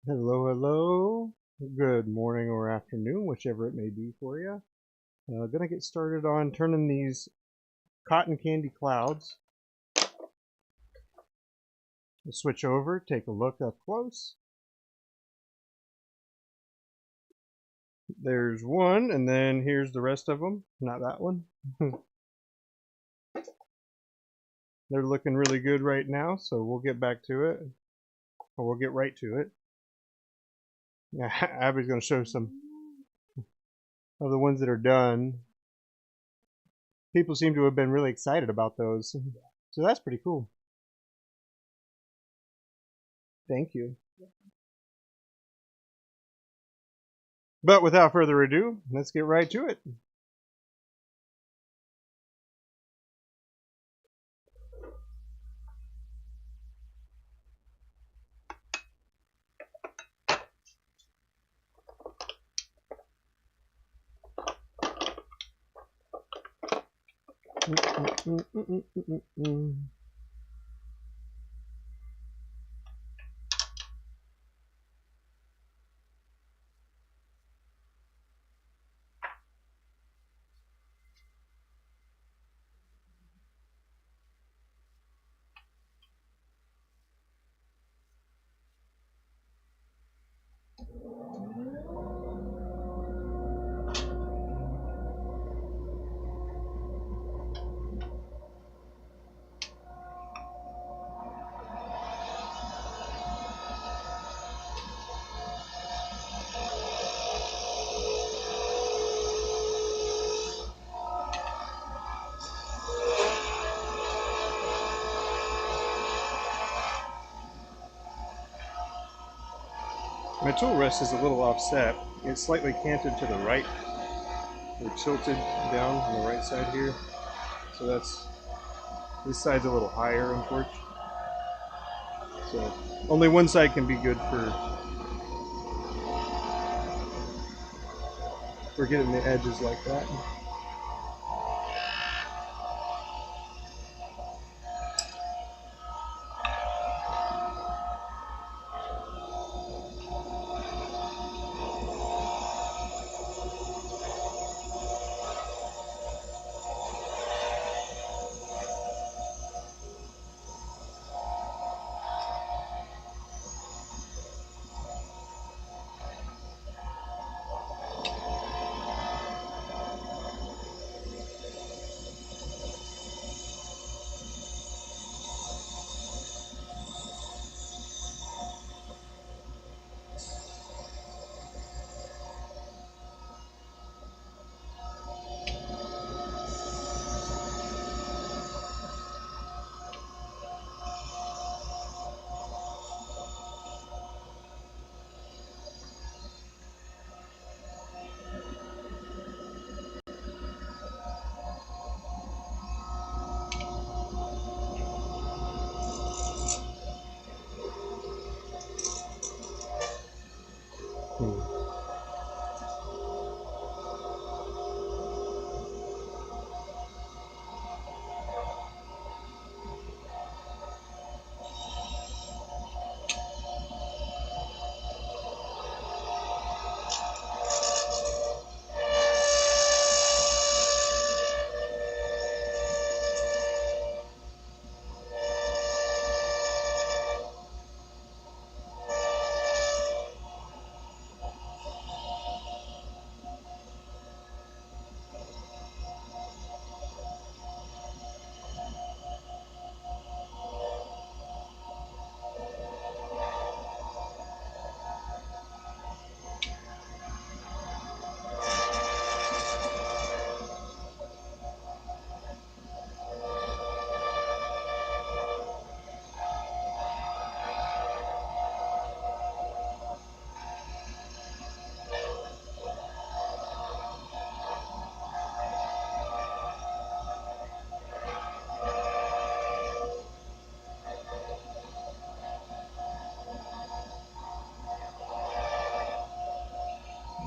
Hello, hello. Good morning or afternoon, whichever it may be for you. Gonna get started on turning these cotton candy clouds. We'll switch over, take a look up close. There's one, and then here's the rest of them. Not that one. They're looking really good right now, so we'll get back to it. Or we'll get right to it. Yeah, Abby's gonna show some of the ones that are done. People seem to have been really excited about those. So that's pretty cool. Thank you. But without further ado, let's get right to it. My tool rest is a little offset. It's slightly canted to the right, or tilted down on the right side here. So this side's a little higher, unfortunately. So only one side can be good for getting the edges like that.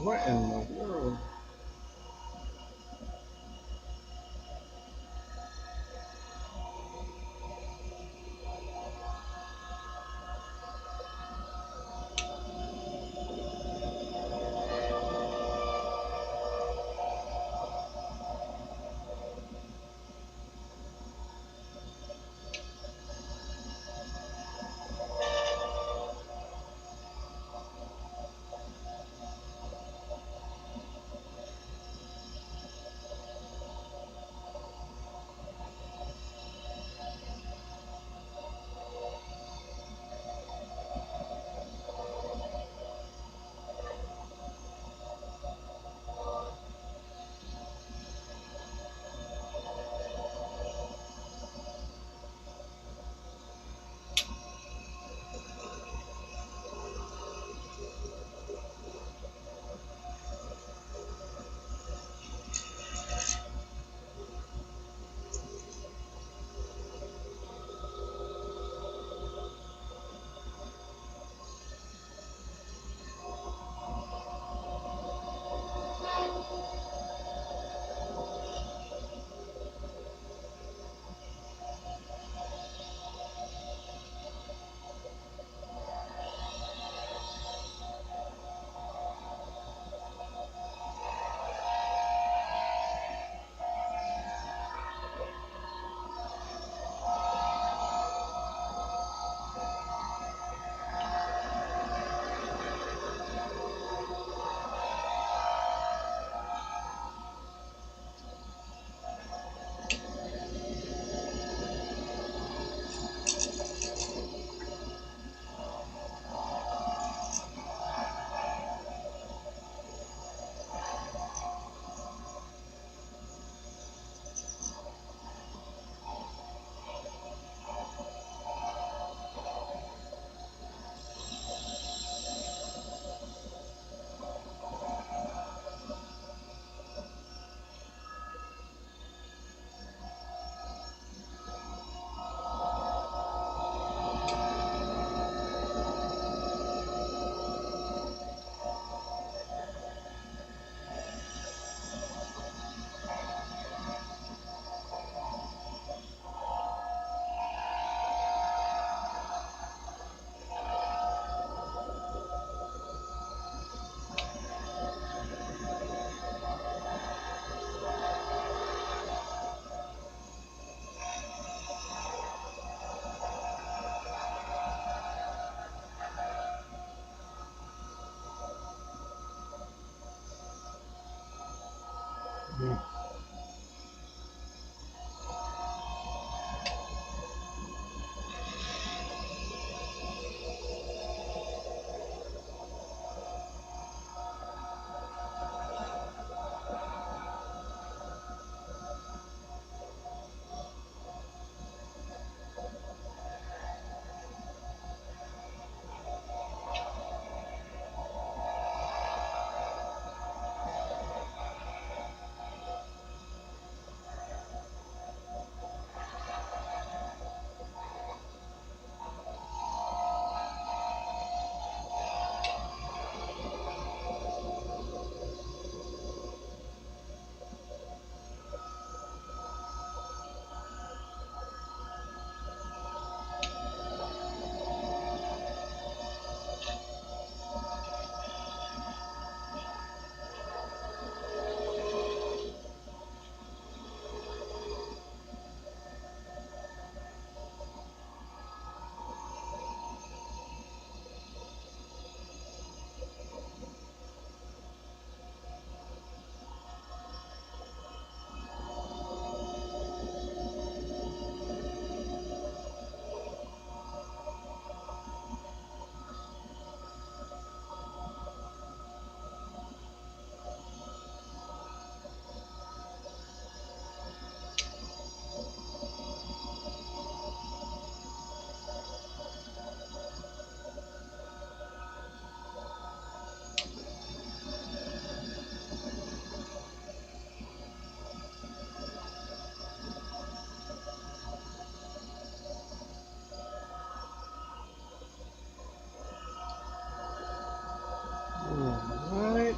What in the world?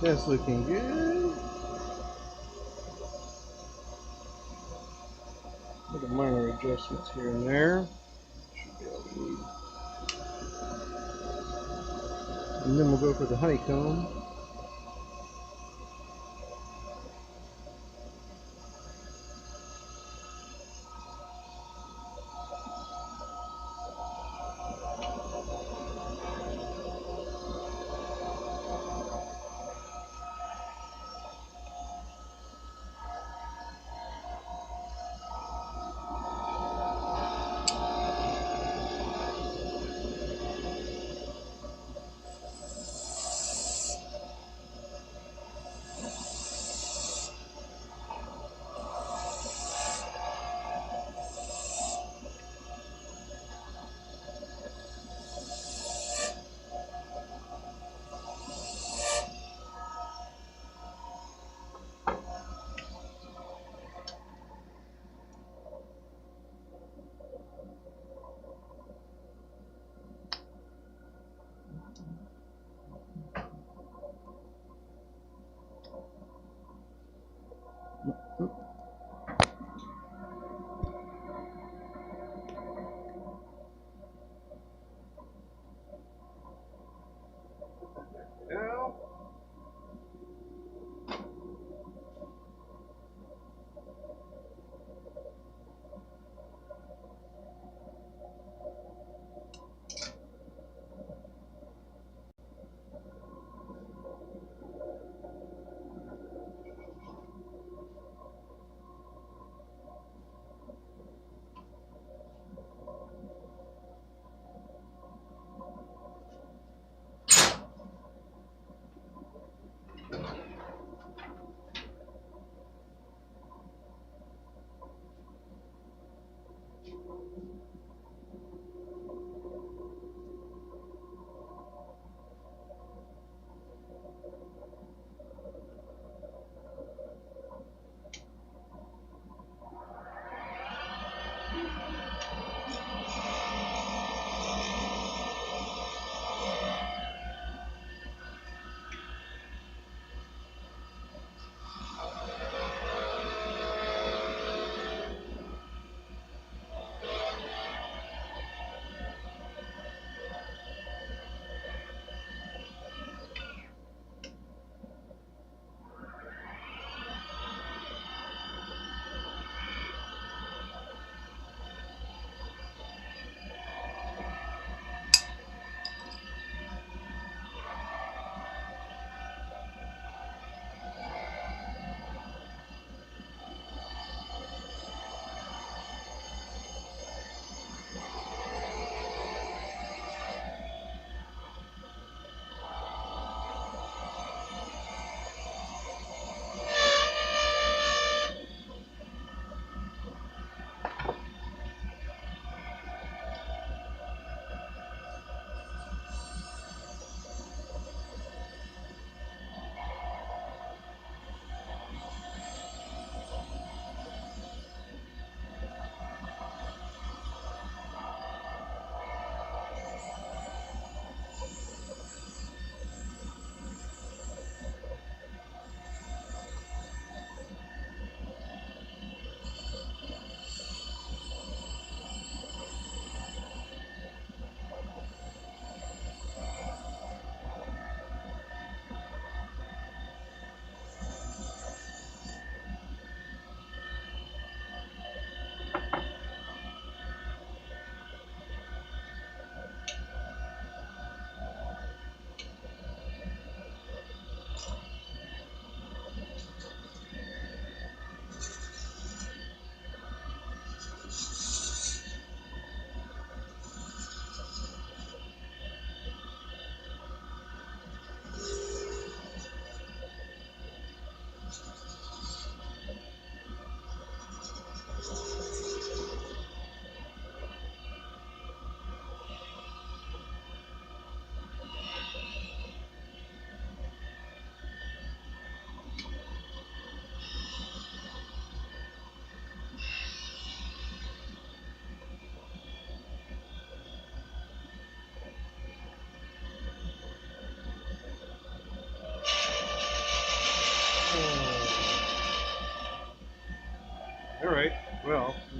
That's looking good. Little minor adjustments here and there. Should be all we need. And then we'll go for the honeycomb.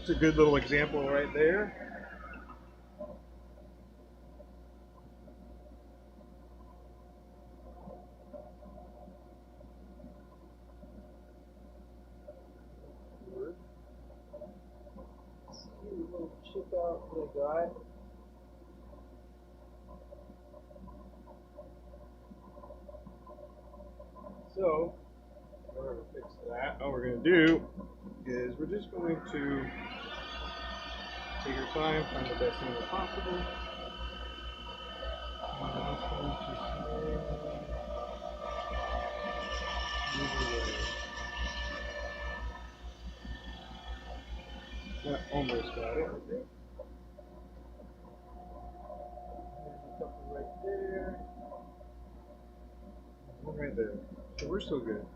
That's a good little example right there. See a little chip out that I got. So, in order to fix that, all we're going to do is we're just going to take your time, find the best angle possible. And we're just going to slowly move away. That almost got it. Okay. There's a couple right there. One right there. So we're still good.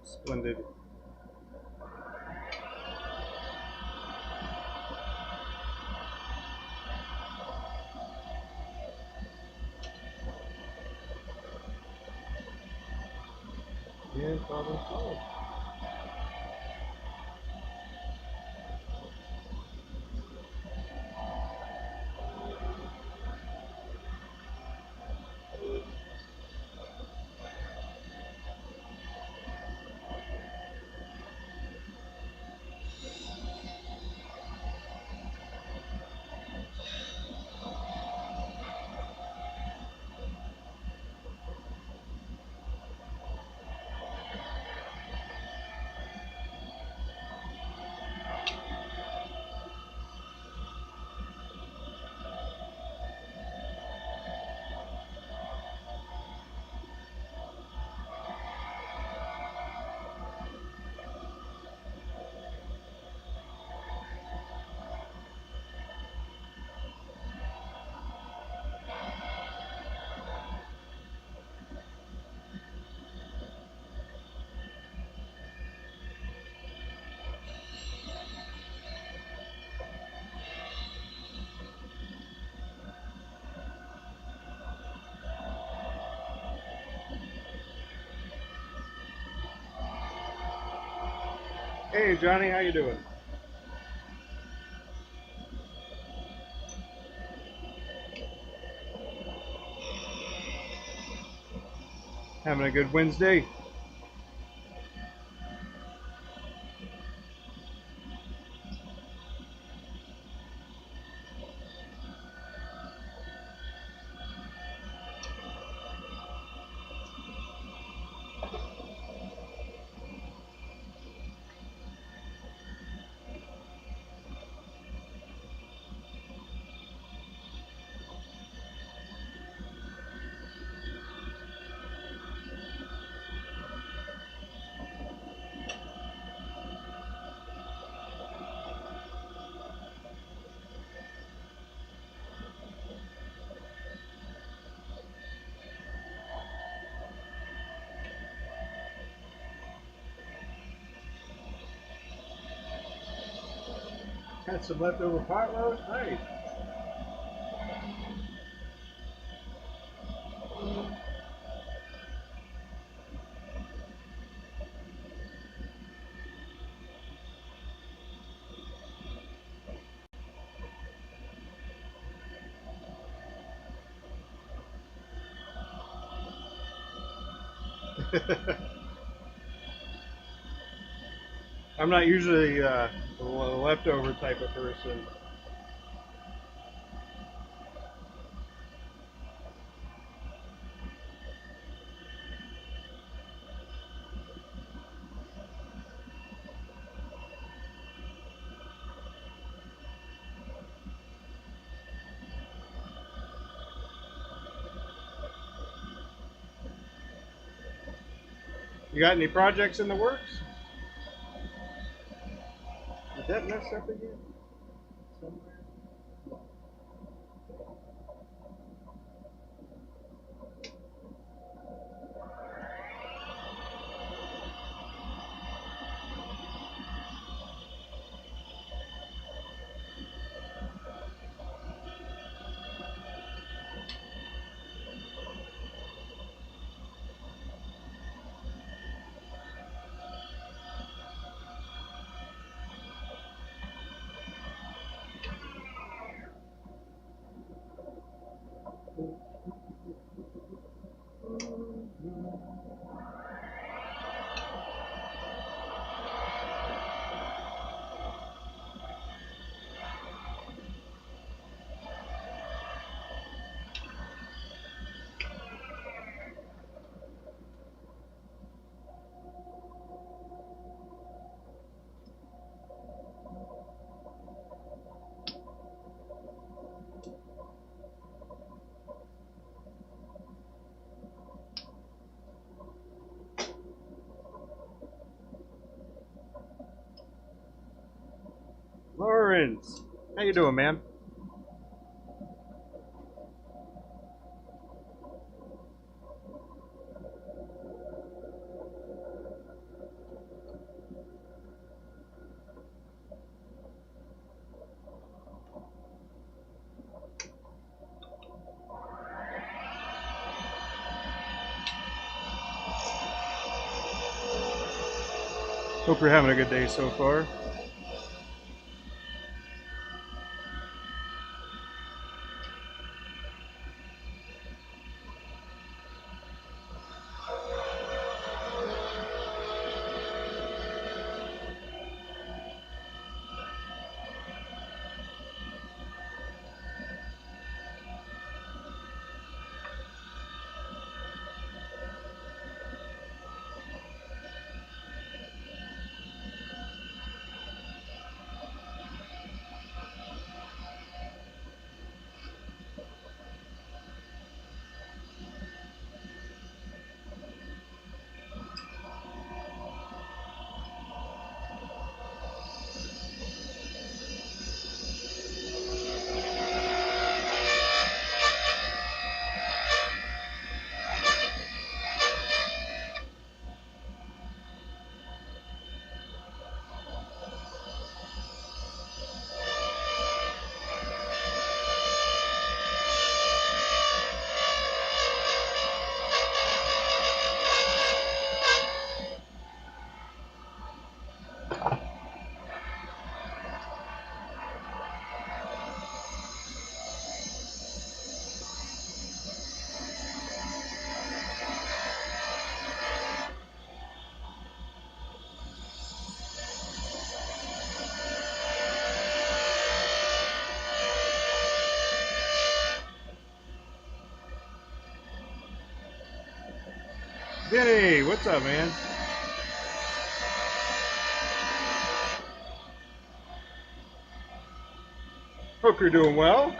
Splendid. And problem solved. Hey Johnny, how you doing? Having a good Wednesday? Had some leftover pot roast? Nice. I'm not usually the leftover type of person. You got any projects in the works? Did that mess up again? Somewhere? Lawrence, how you doing, man? Hope you're having a good day so far. Denny, what's up, man? Hope you're doing well.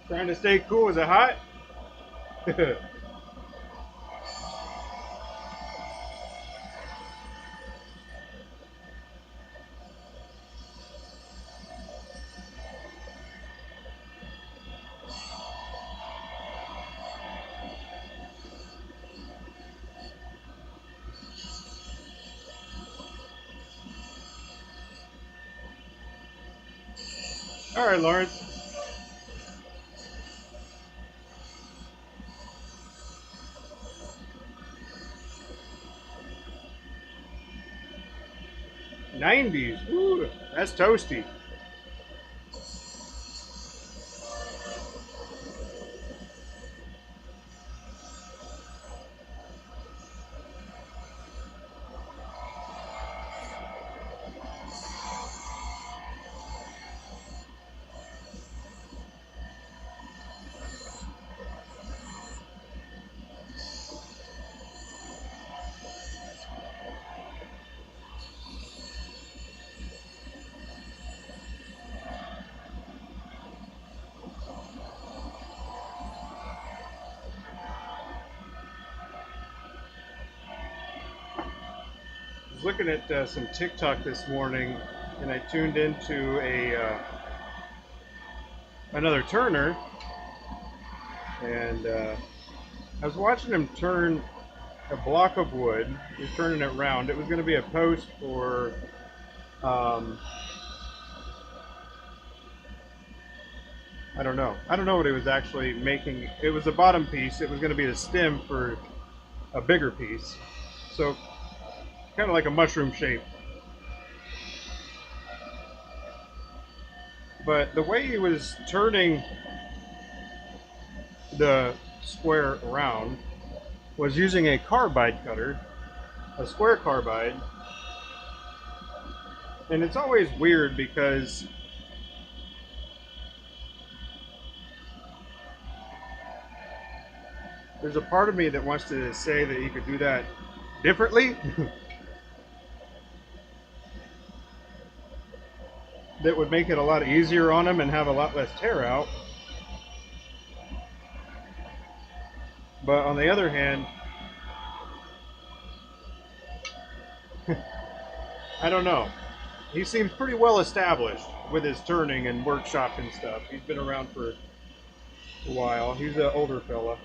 Trying to stay cool. Is it hot? All right, Lawrence. 90s. Ooh, that's toasty. I was looking at some TikTok this morning, and I tuned into a another turner, and I was watching him turn a block of wood. He was turning it round. It was going to be a post for I don't know. I don't know what he was actually making. It was a bottom piece. It was going to be the stem for a bigger piece. So kind of like a mushroom shape. But the way he was turning the square around was using a carbide cutter, a square carbide. And it's always weird because there's a part of me that wants to say that you could do that differently. That would make it a lot easier on him and have a lot less tear out. But on the other hand, I don't know. He seems pretty well established with his turning and workshop and stuff. He's been around for a while. He's an older fella.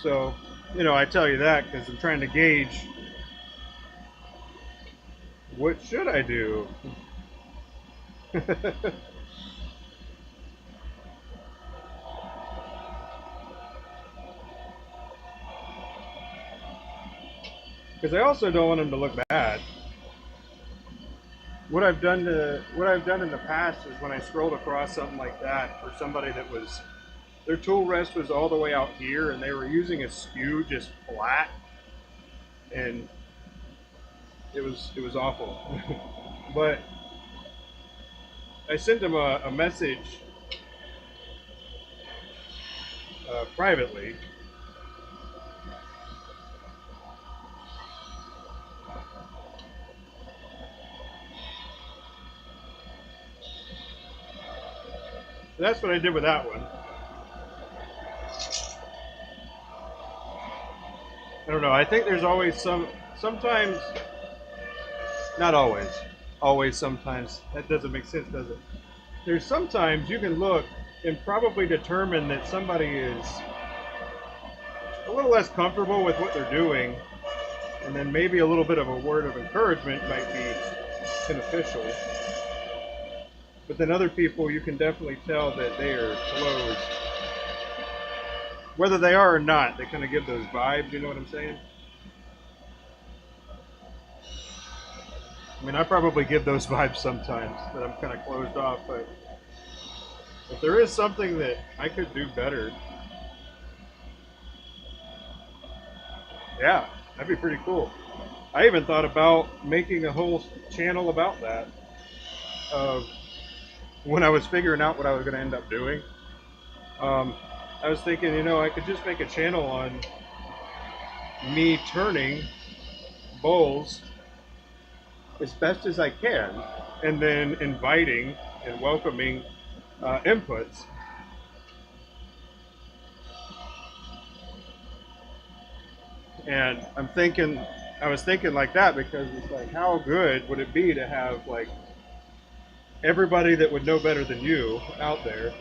So, you know, I tell you that because I'm trying to gauge what should I do. Because I also don't want him to look bad. What I've done in the past is when I scrolled across something like that for somebody that was their tool rest was all the way out here and they were using a skew just flat, and it was awful. But I sent him a message privately. So that's what I did with that one. I don't know. I think there's always sometimes, not always, sometimes. That doesn't make sense, does it? There's sometimes you can look and probably determine that somebody is a little less comfortable with what they're doing, and then maybe a little bit of a word of encouragement might be beneficial. But then other people, you can definitely tell that they are closed. Whether they are or not, they kind of give those vibes, you know what I'm saying? I mean, I probably give those vibes sometimes, that I'm kind of closed off, but if there is something that I could do better, yeah, that'd be pretty cool. I even thought about making a whole channel about that. When I was figuring out what I was going to end up doing, I was thinking, you know, I could just make a channel on me turning bowls as best as I can, and then inviting and welcoming inputs. And I was thinking like that because it's like, how good would it be to have like everybody that would know better than you out there?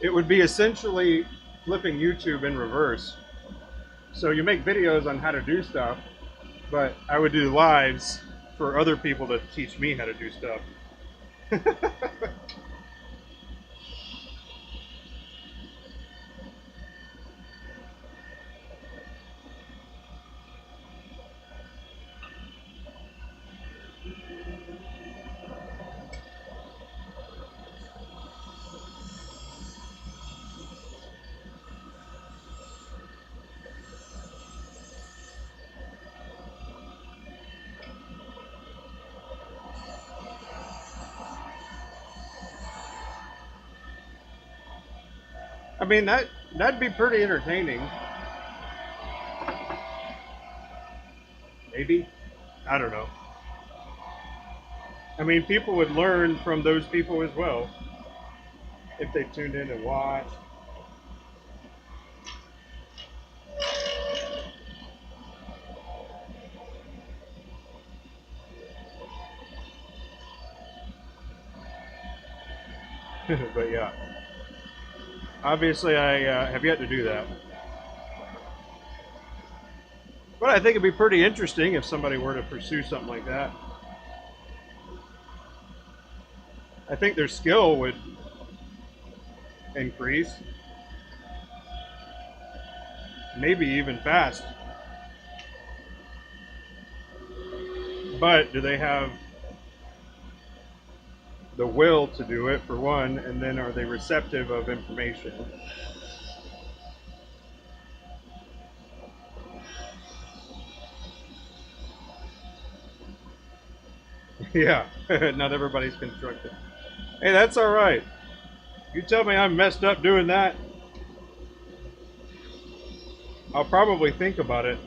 It would be essentially flipping YouTube in reverse. So you make videos on how to do stuff, but I would do lives for other people to teach me how to do stuff. I mean, that'd be pretty entertaining. Maybe. I don't know. I mean, people would learn from those people as well if they tuned in and watched. But yeah, obviously I have yet to do that. But I think it'd be pretty interesting if somebody were to pursue something like that. I think their skill would increase, maybe even fast. But do they have the will to do it, for one, and then are they receptive of information? Yeah, not everybody's constructive. Hey, that's all right. You tell me I'm messed up doing that, I'll probably think about it.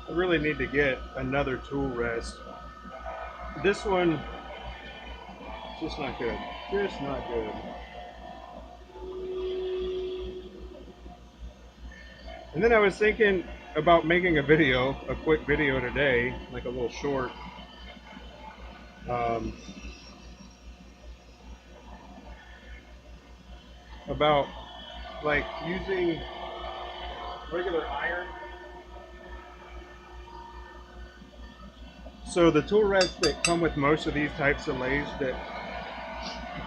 I really need to get another tool rest. This one, just not good. Just not good. And then I was thinking about making a video, a quick video today, like a little short. Um, about like using regular iron. So the tool rests that come with most of these types of lathes that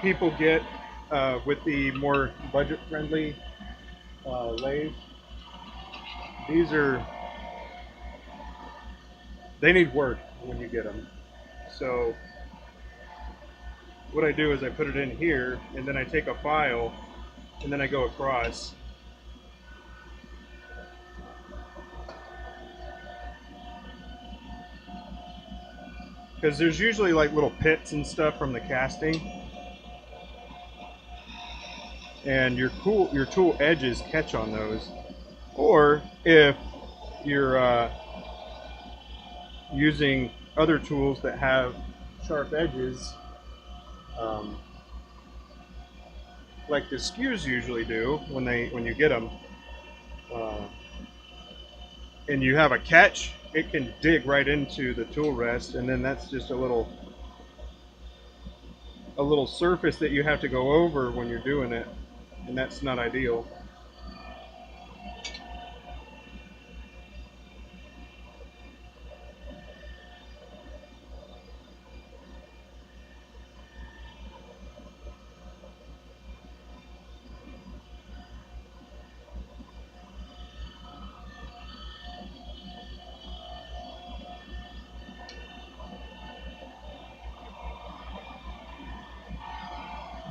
people get with the more budget-friendly lathes, these are, they need work when you get them. So what I do is I put it in here, and then I take a file, and then I go across. Because there's usually like little pits and stuff from the casting, and your tool edges catch on those. Or if you're using other tools that have sharp edges, um, like the SKUs usually do when you get them, uh, and you have a catch, it can dig right into the tool rest, and then that's just a little surface that you have to go over when you're doing it, and that's not ideal.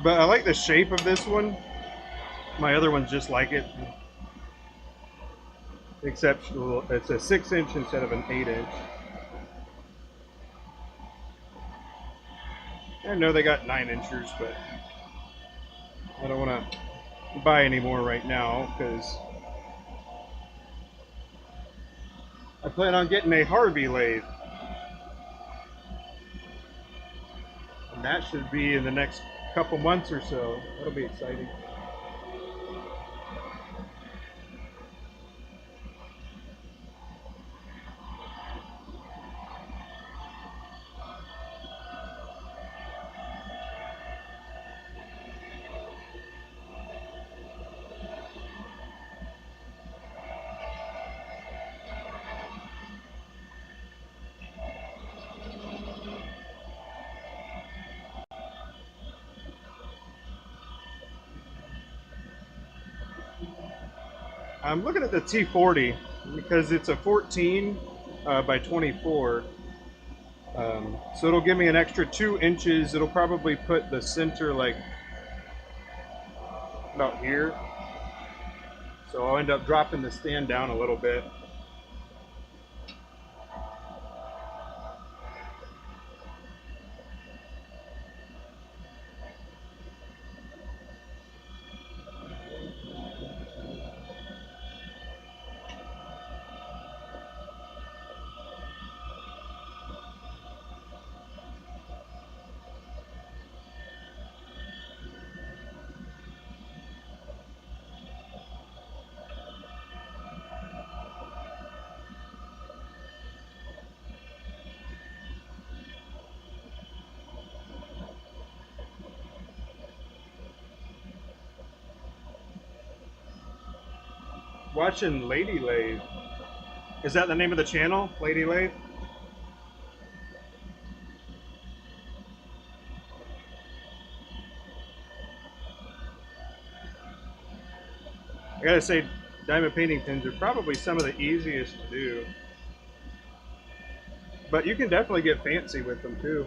But I like the shape of this one. My other one's just like it, except it's a 6-inch instead of an 8-inch. I know they got 9 inchers, but I don't want to buy any more right now because I plan on getting a Harvey lathe, and that should be in the next couple months or so. That'll be exciting. I'm looking at the T40 because it's a 14 by 24. So it'll give me an extra 2 inches. It'll probably put the center like about here. So I'll end up dropping the stand down a little bit. Watching Lady Lathe. Is that the name of the channel? Lady Lathe? I gotta say, diamond painting pins are probably some of the easiest to do. But you can definitely get fancy with them too.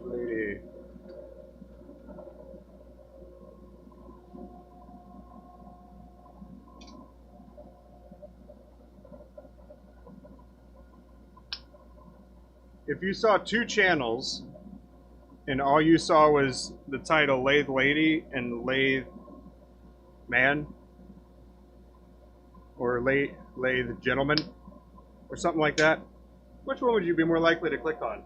Lady. If you saw two channels and all you saw was the title Lathe Lady and Lathe Man or Lathe Gentleman or something like that, which one would you be more likely to click on?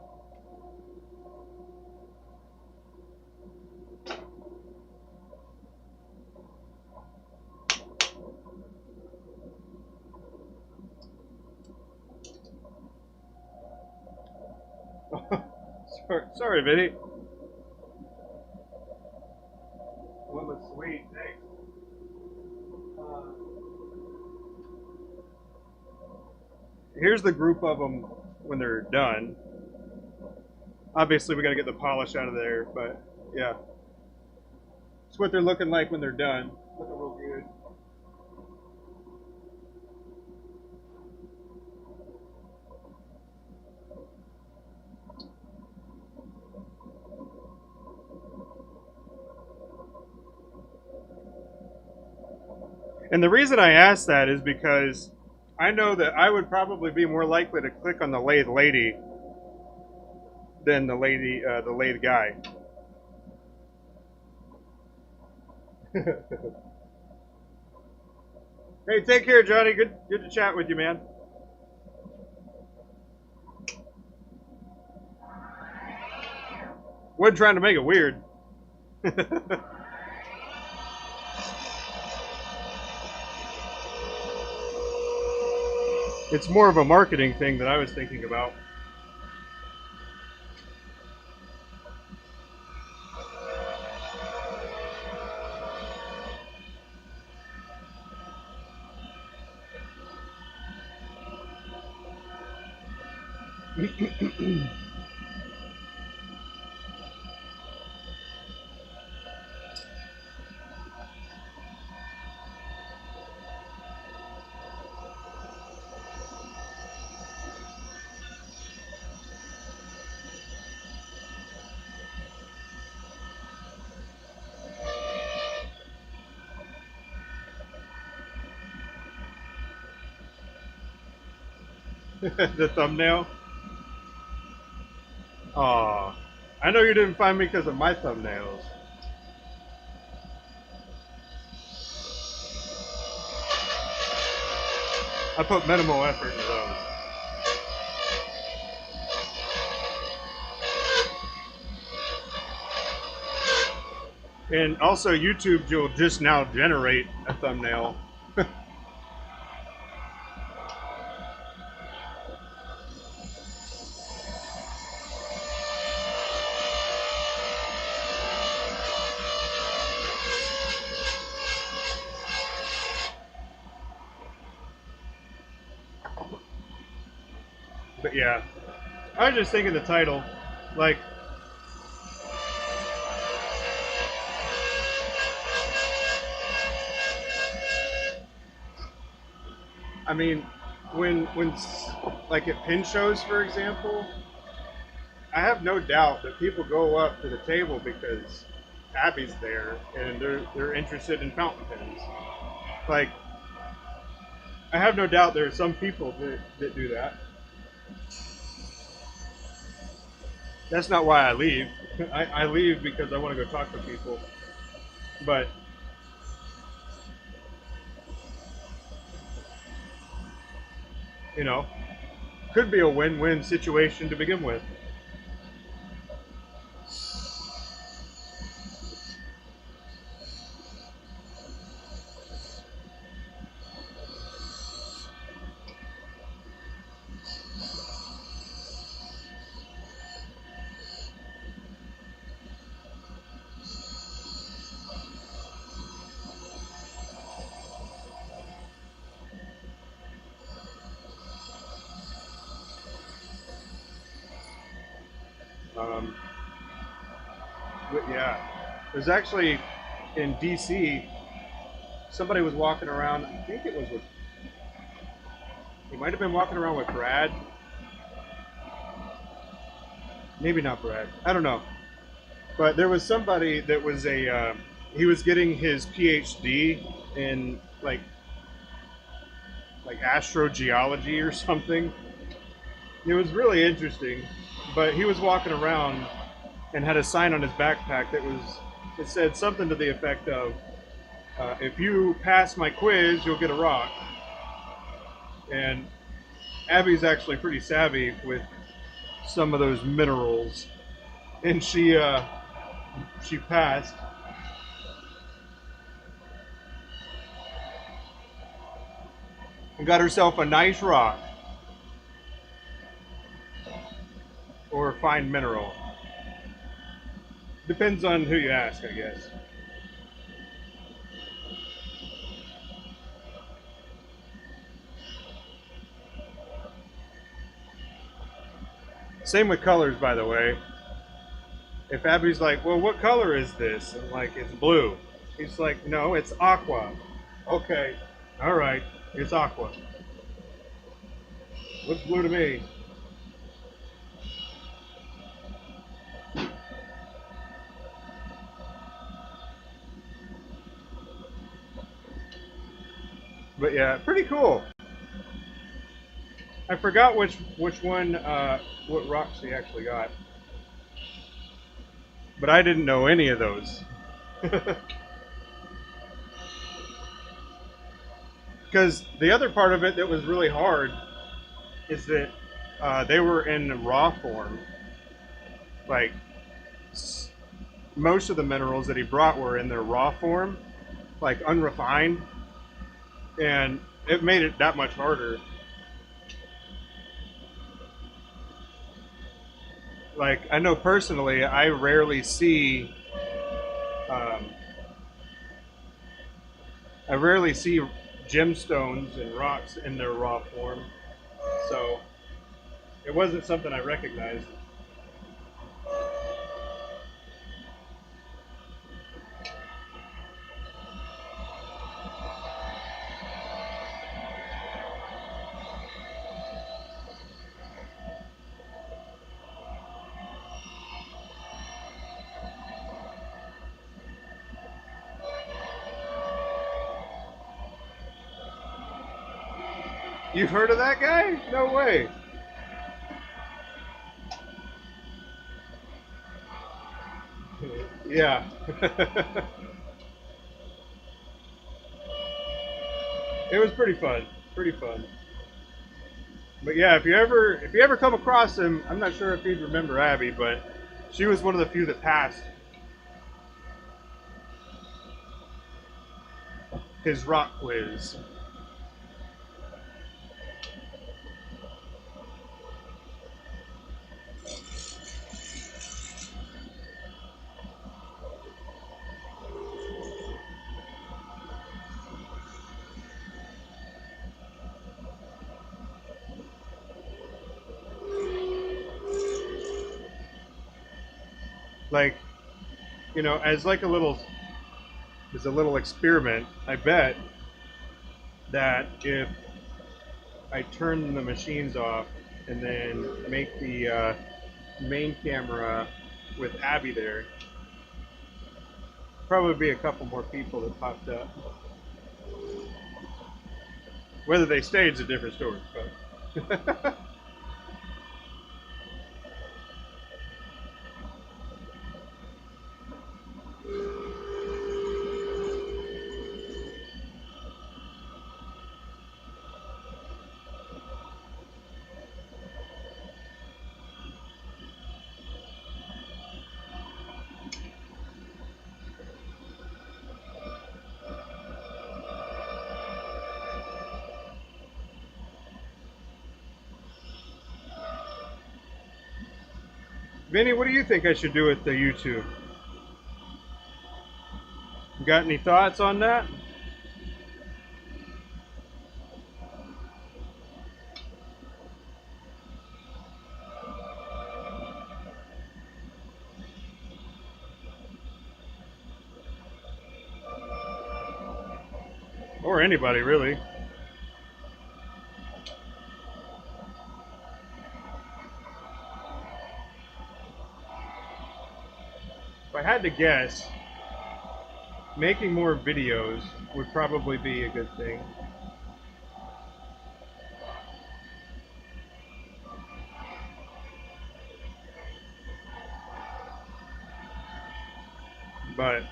Sorry, Vinny. One was sweet, thanks. Here's the group of them when they're done. Obviously, we got to get the polish out of there, but yeah. It's what they're looking like when they're done. Looking real good. And the reason I ask that is because I know that I would probably be more likely to click on the lathe lady than the lathe guy. Hey, take care, Johnny. Good to chat with you, man. Wasn't trying to make it weird. It's more of a marketing thing that I was thinking about. The thumbnail. Aw. I know you didn't find me because of my thumbnails. I put minimal effort into those. And also YouTube will just now generate a thumbnail. But yeah, I was just thinking the title, like, I mean, when like at pin shows, for example, I have no doubt that people go up to the table because Abby's there and they're interested in fountain pens. Like, I have no doubt there are some people that do that. That's not why I leave. I leave because I want to go talk to people. But you know, could be a win-win situation to begin with. Um, but yeah, there's actually in DC, somebody was walking around. I think it was with. He might have been walking around with Brad. Maybe not Brad. I don't know. But there was somebody that was a. He was getting his PhD in like astrogeology or something. It was really interesting. But he was walking around and had a sign on his backpack that was. It said something to the effect of, "If you pass my quiz, you'll get a rock." And Abby's actually pretty savvy with some of those minerals, and she passed and got herself a nice rock or a fine mineral. Depends on who you ask, I guess. Same with colors, by the way. If Abby's like, "Well, what color is this?" I'm like, "It's blue." He's like, "No, it's aqua." Okay, all right, it's aqua. Looks blue to me. But yeah, pretty cool. I forgot which one, what rocks he actually got, but I didn't know any of those. Because the other part of it that was really hard is that they were in raw form. Like most of the minerals that he brought were in their raw form, like unrefined, and it made it that much harder. Like I know personally, um, I rarely see gemstones and rocks in their raw form, so it wasn't something I recognized. You've heard of that guy? No way. Yeah. It was pretty fun. Pretty fun. But yeah, if you ever come across him, I'm not sure if you'd remember Abby, but she was one of the few that passed his rock quiz. Like, you know, as a little experiment, I bet that if I turn the machines off and then make the main camera with Abby there, probably be a couple more people that popped up. Whether they stayed is a different story. But Vinny, what do you think I should do with the YouTube? You got any thoughts on that? Or anybody, really. If I had to guess, making more videos would probably be a good thing. But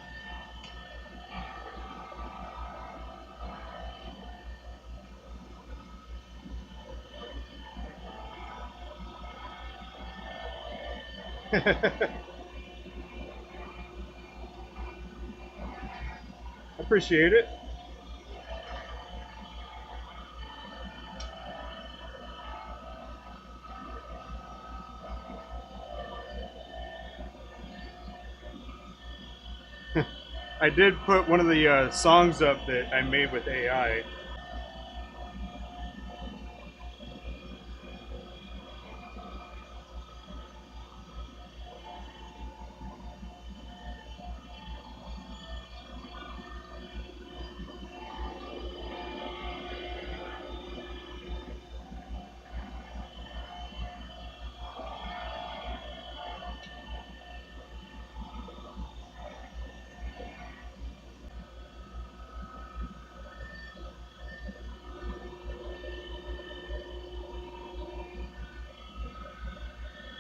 appreciate it. I did put one of the songs up that I made with AI.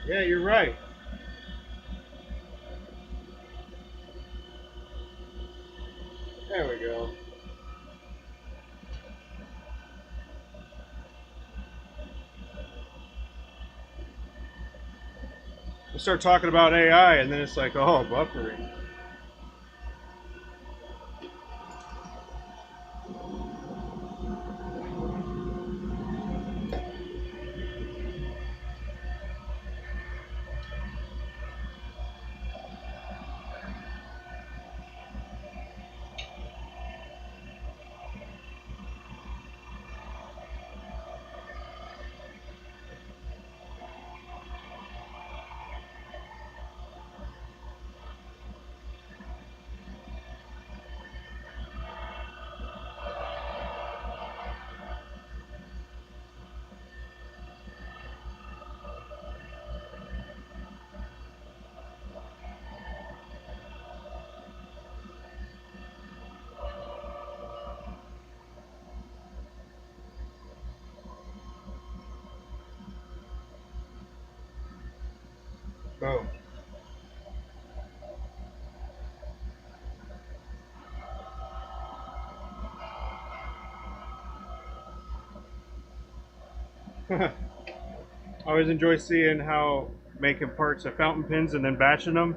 Yeah, you're right. There we go. We start talking about AI, and then it's like, oh, buffering. Boom. I always enjoy seeing how making parts of fountain pens and then batching them.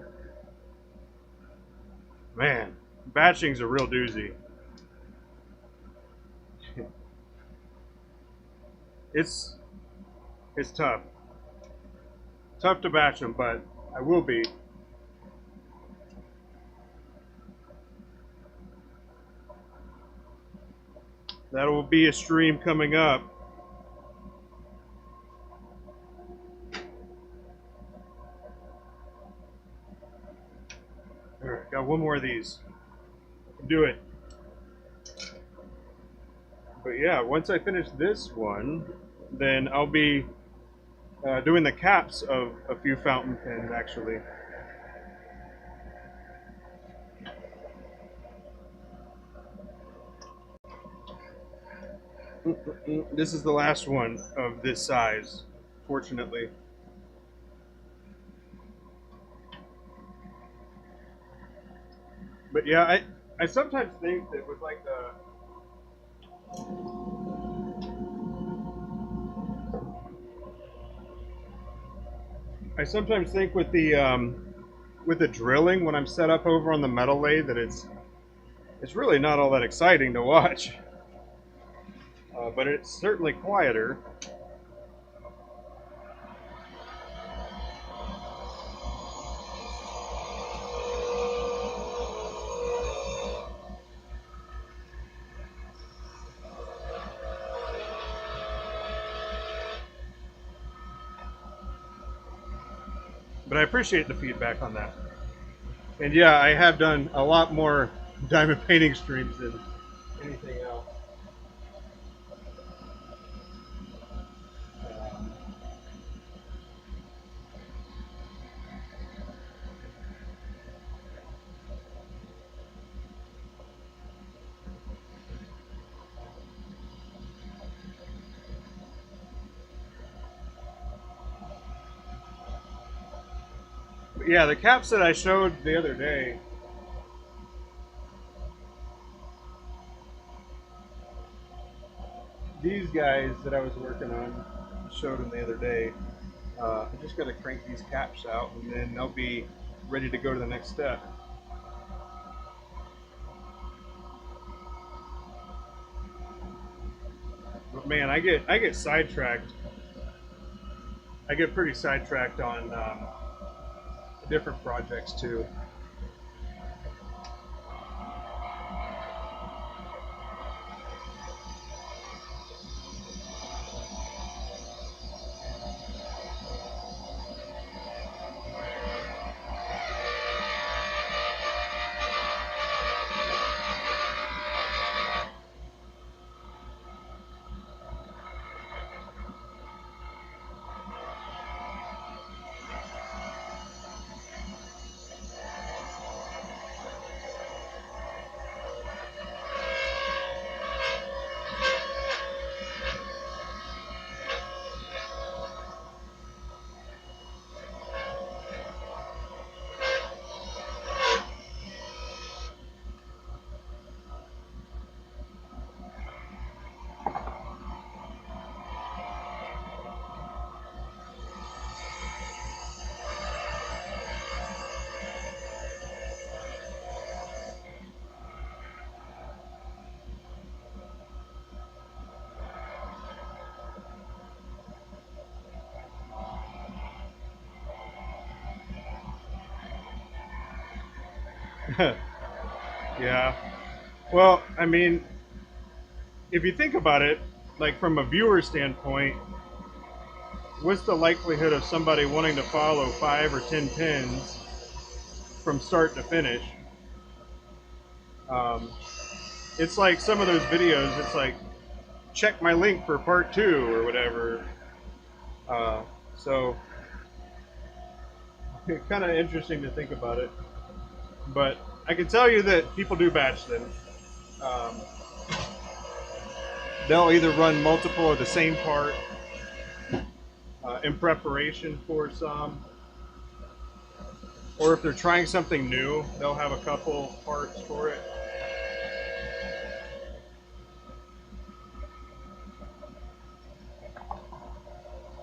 Man, batching's a real doozy. It's it's tough. Tough to batch them, but I will be. That will be a stream coming up. All right, got one more of these. Do it. But yeah, once I finish this one, then I'll be doing the caps of a few fountain pens actually. This is the last one of this size, fortunately. But yeah, I sometimes think that with like the I sometimes think with the drilling when I'm set up over on the metal lathe that it's really not all that exciting to watch. But it's certainly quieter. But I appreciate the feedback on that. And yeah, I have done a lot more diamond painting streams than anything else. But yeah, the caps that I showed the other day, these guys that I was working on, showed them the other day. I just got to crank these caps out and then they'll be ready to go to the next step. But man, I get sidetracked. I get pretty sidetracked on different projects too. Yeah. Well, I mean, if you think about it, like from a viewer standpoint, what's the likelihood of somebody wanting to follow 5 or 10 pins from start to finish? Um, it's like some of those videos, it's like, check my link for part 2 or whatever. So, kind of interesting to think about it. But I can tell you that people do batch them. They'll either run multiple of the same part in preparation for some, or if they're trying something new, they'll have a couple parts for it.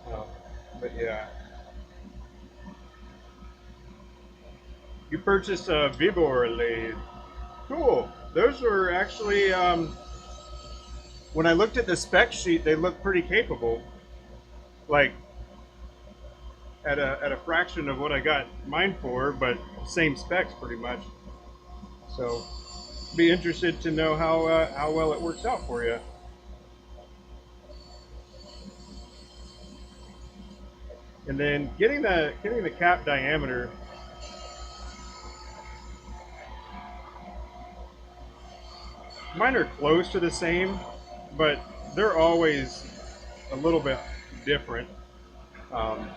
Uh, but yeah, you purchased a Vibor lathe. Cool. Those were actually, when I looked at the spec sheet, they look pretty capable. Like at a fraction of what I got mine for, but same specs pretty much. So, be interested to know how well it works out for you. And then getting the cap diameter. Mine are close to the same, but they're always a little bit different. Um,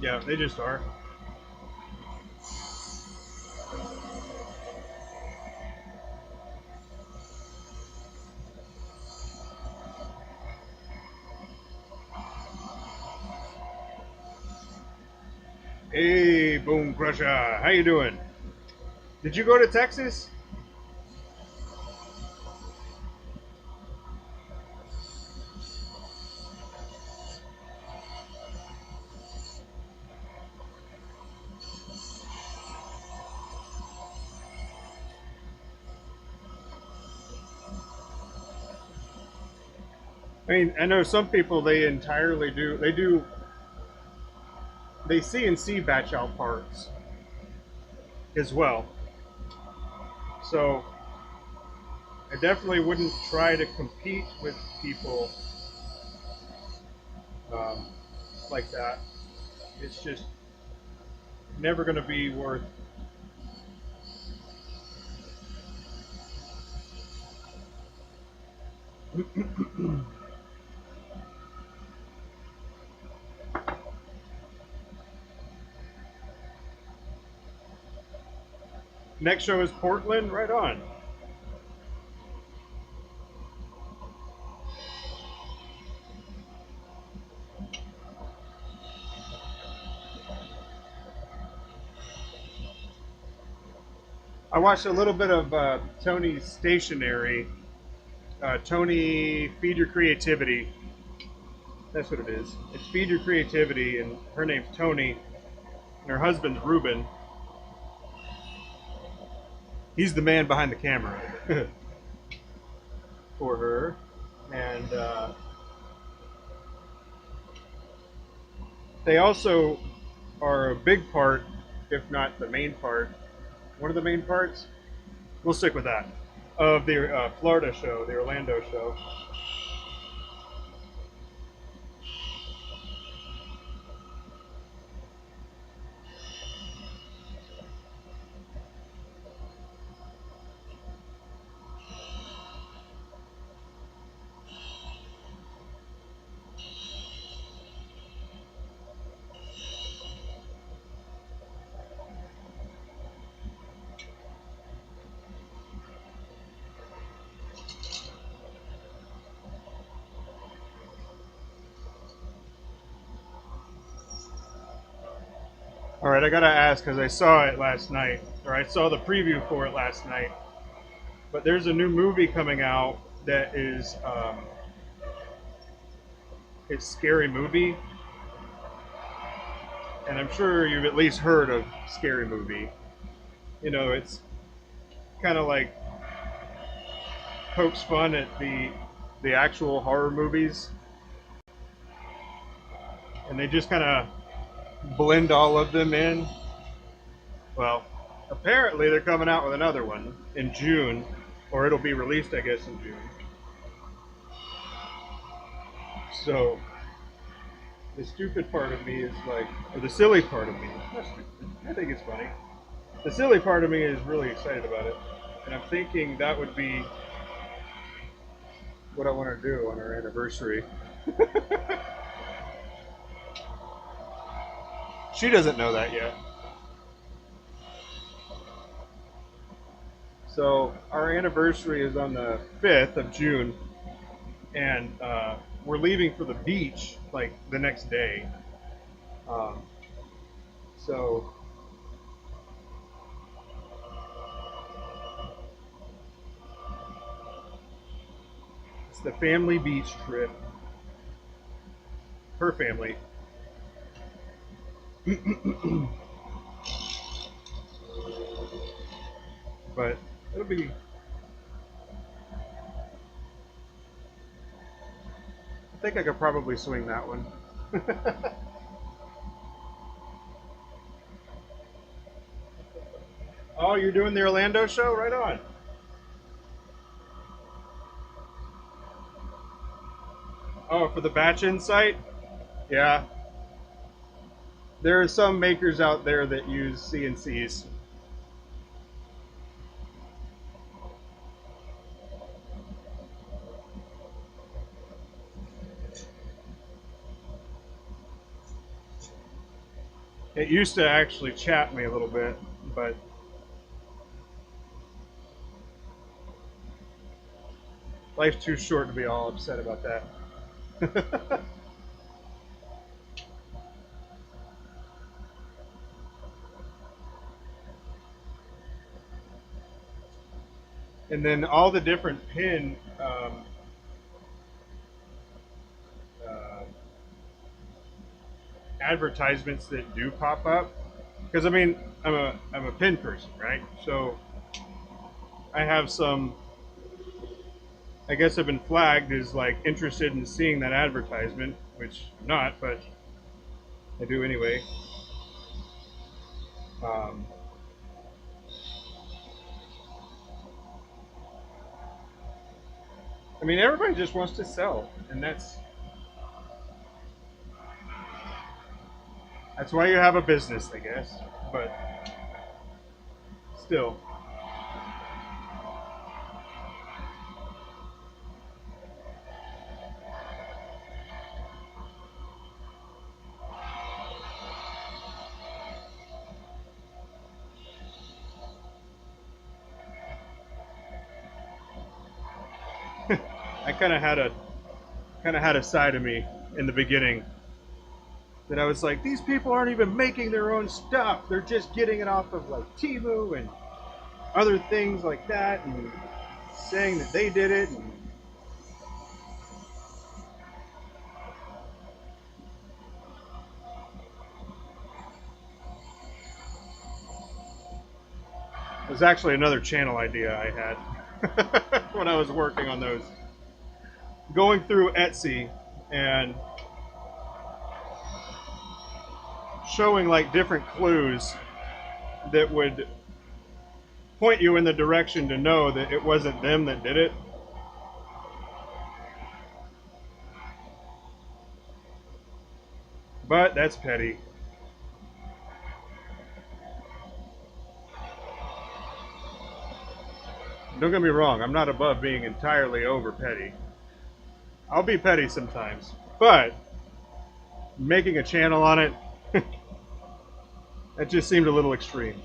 yeah, they just are. Hey, Boom Crusher, how you doing? Did you go to Texas? I mean, I know some people they entirely do. They CNC batch out parts as well. So I definitely wouldn't try to compete with people um, like that. It's just never going to be worth. Next show is Portland. Right on. I watched a little bit of Tony's stationery. Tony, Feed Your Creativity. That's what it is. It's Feed Your Creativity, and her name's Tony, and her husband's Ruben. He's the man behind the camera for her, and they also are a big part, if not the main part, one of the main parts. We'll stick with that of the Florida show, the Orlando show. All right, I gotta ask because I saw it last night, or I saw the preview for it last night. But there's a new movie coming out that is it's Scary Movie, and I'm sure you've at least heard of Scary Movie. You know, it's kind of like pokes fun at the actual horror movies, and they just kind of blend all of them in. Well, apparently they're coming out with another one in June, or it'll be released, I guess, in June. So the stupid part of me is like, or the silly part of me, not stupid, I think it's funny. The silly part of me is really excited about it, and I'm thinking that would be what I want to do on our anniversary. She doesn't know that yet. So our anniversary is on the 5th of June, and we're leaving for the beach like the next day. Um, so it's the family beach trip. Her family. But it'll be. I think I could probably swing that one. Oh, you're doing the Orlando show? Right on. Oh, for the batch insight? Yeah. There are some makers out there that use CNCs. It used to actually chat me a little bit, but life's too short to be all upset about that. And then all the different pin uh, advertisements that do pop up. Because I mean, I'm a pin person, right? So I have some. I guess I've been flagged as like interested in seeing that advertisement, which I'm not, but I do anyway. Um, I mean, everybody just wants to sell, and that's why you have a business, I guess. But still, I kind of had a side of me in the beginning that I was like, these people aren't even making their own stuff; they're just getting it off of like Temu and other things like that, and saying that they did it. And it was actually another channel idea I had when I was working on those. Going through Etsy and showing like different clues that would point you in the direction to know that it wasn't them that did it. But that's petty. Don't get me wrong, I'm not above being entirely over petty. I'll be petty sometimes. But making a channel on it, that just seemed a little extreme.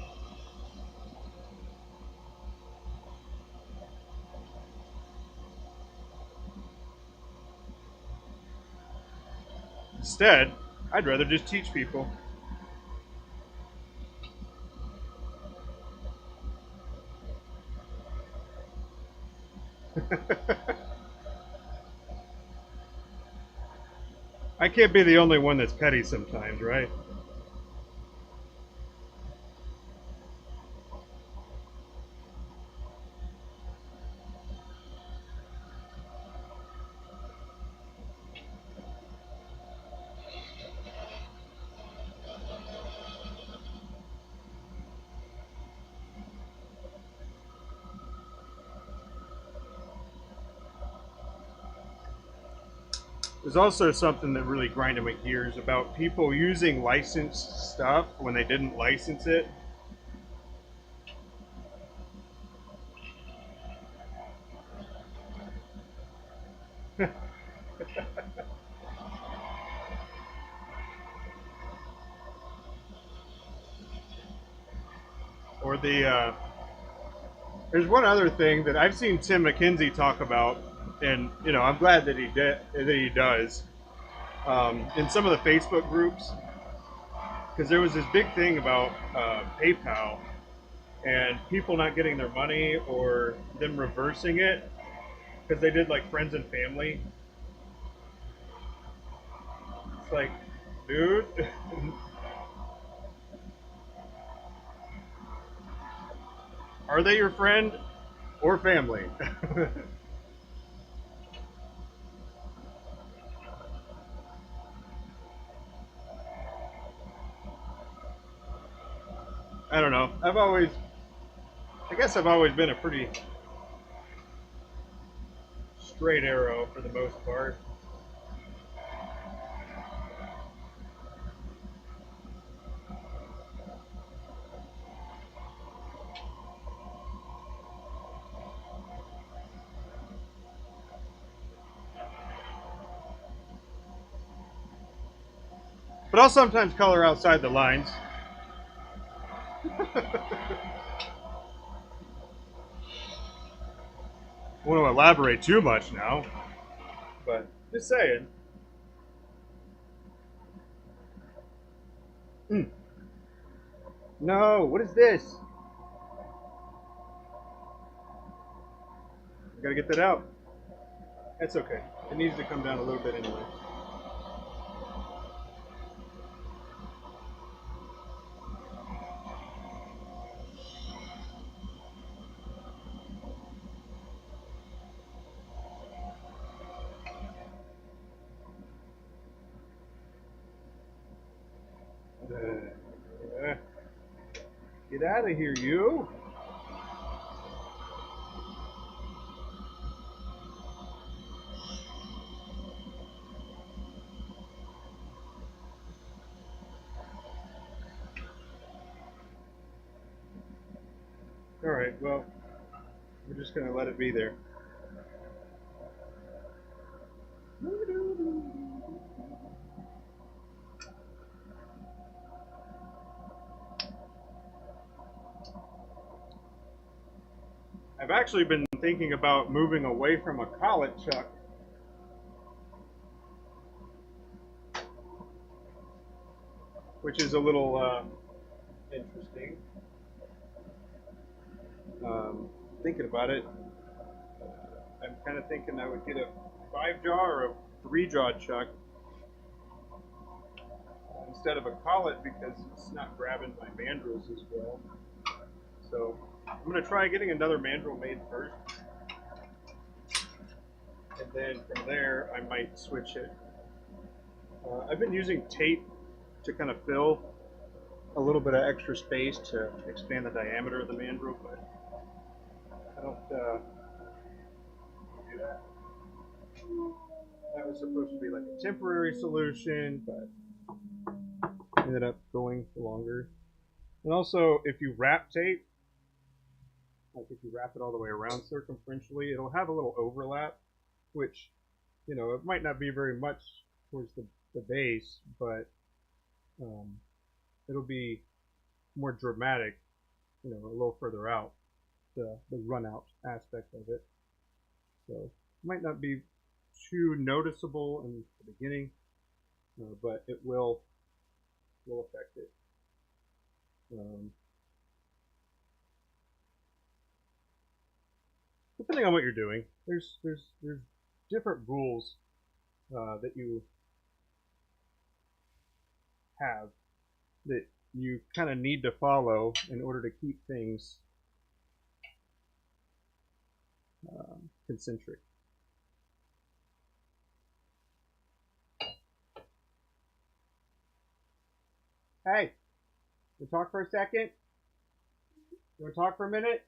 Instead, I'd rather just teach people. I can't be the only one that's petty sometimes, right? There's also something that really grinded my gears about people using licensed stuff when they didn't license it. Or there's one other thing that I've seen Tim McKenzie talk about and you know, I'm glad that he does. In some of the Facebook groups, because there was this big thing about PayPal and people not getting their money or them reversing it because they did like friends and family. It's like, dude, are they your friend or family? I don't know. I guess I've always been a pretty straight arrow for the most part. But I'll sometimes color outside the lines. I want to elaborate too much now, but just saying. Mm. No, what is this? I gotta get that out. That's okay. It needs to come down a little bit anyway. Uh, get out of here, you. All right, well, we're just gonna let it be there. I've actually been thinking about moving away from a collet chuck, which is a little interesting. Thinking about it, I'm kind of thinking I would get a 5-jaw or a 3-jaw chuck instead of a collet because it's not grabbing my mandrels as well. So I'm going to try getting another mandrel made first. And then from there, I might switch it. I've been using tape to kind of fill a little bit of extra space to expand the diameter of the mandrel, but I don't do that. That was supposed to be like a temporary solution, but ended up going for longer. And also, if you wrap tape, like if you wrap it all the way around circumferentially, it'll have a little overlap, which, you know, it might not be very much towards the base, but um, it'll be more dramatic, you know, a little further out, the run out aspect of it. So it might not be too noticeable in the beginning, but it will affect it. Depending on what you're doing, there's different rules that you have that you kind of need to follow in order to keep things concentric. Hey, you talk for a second? You want to talk for a minute?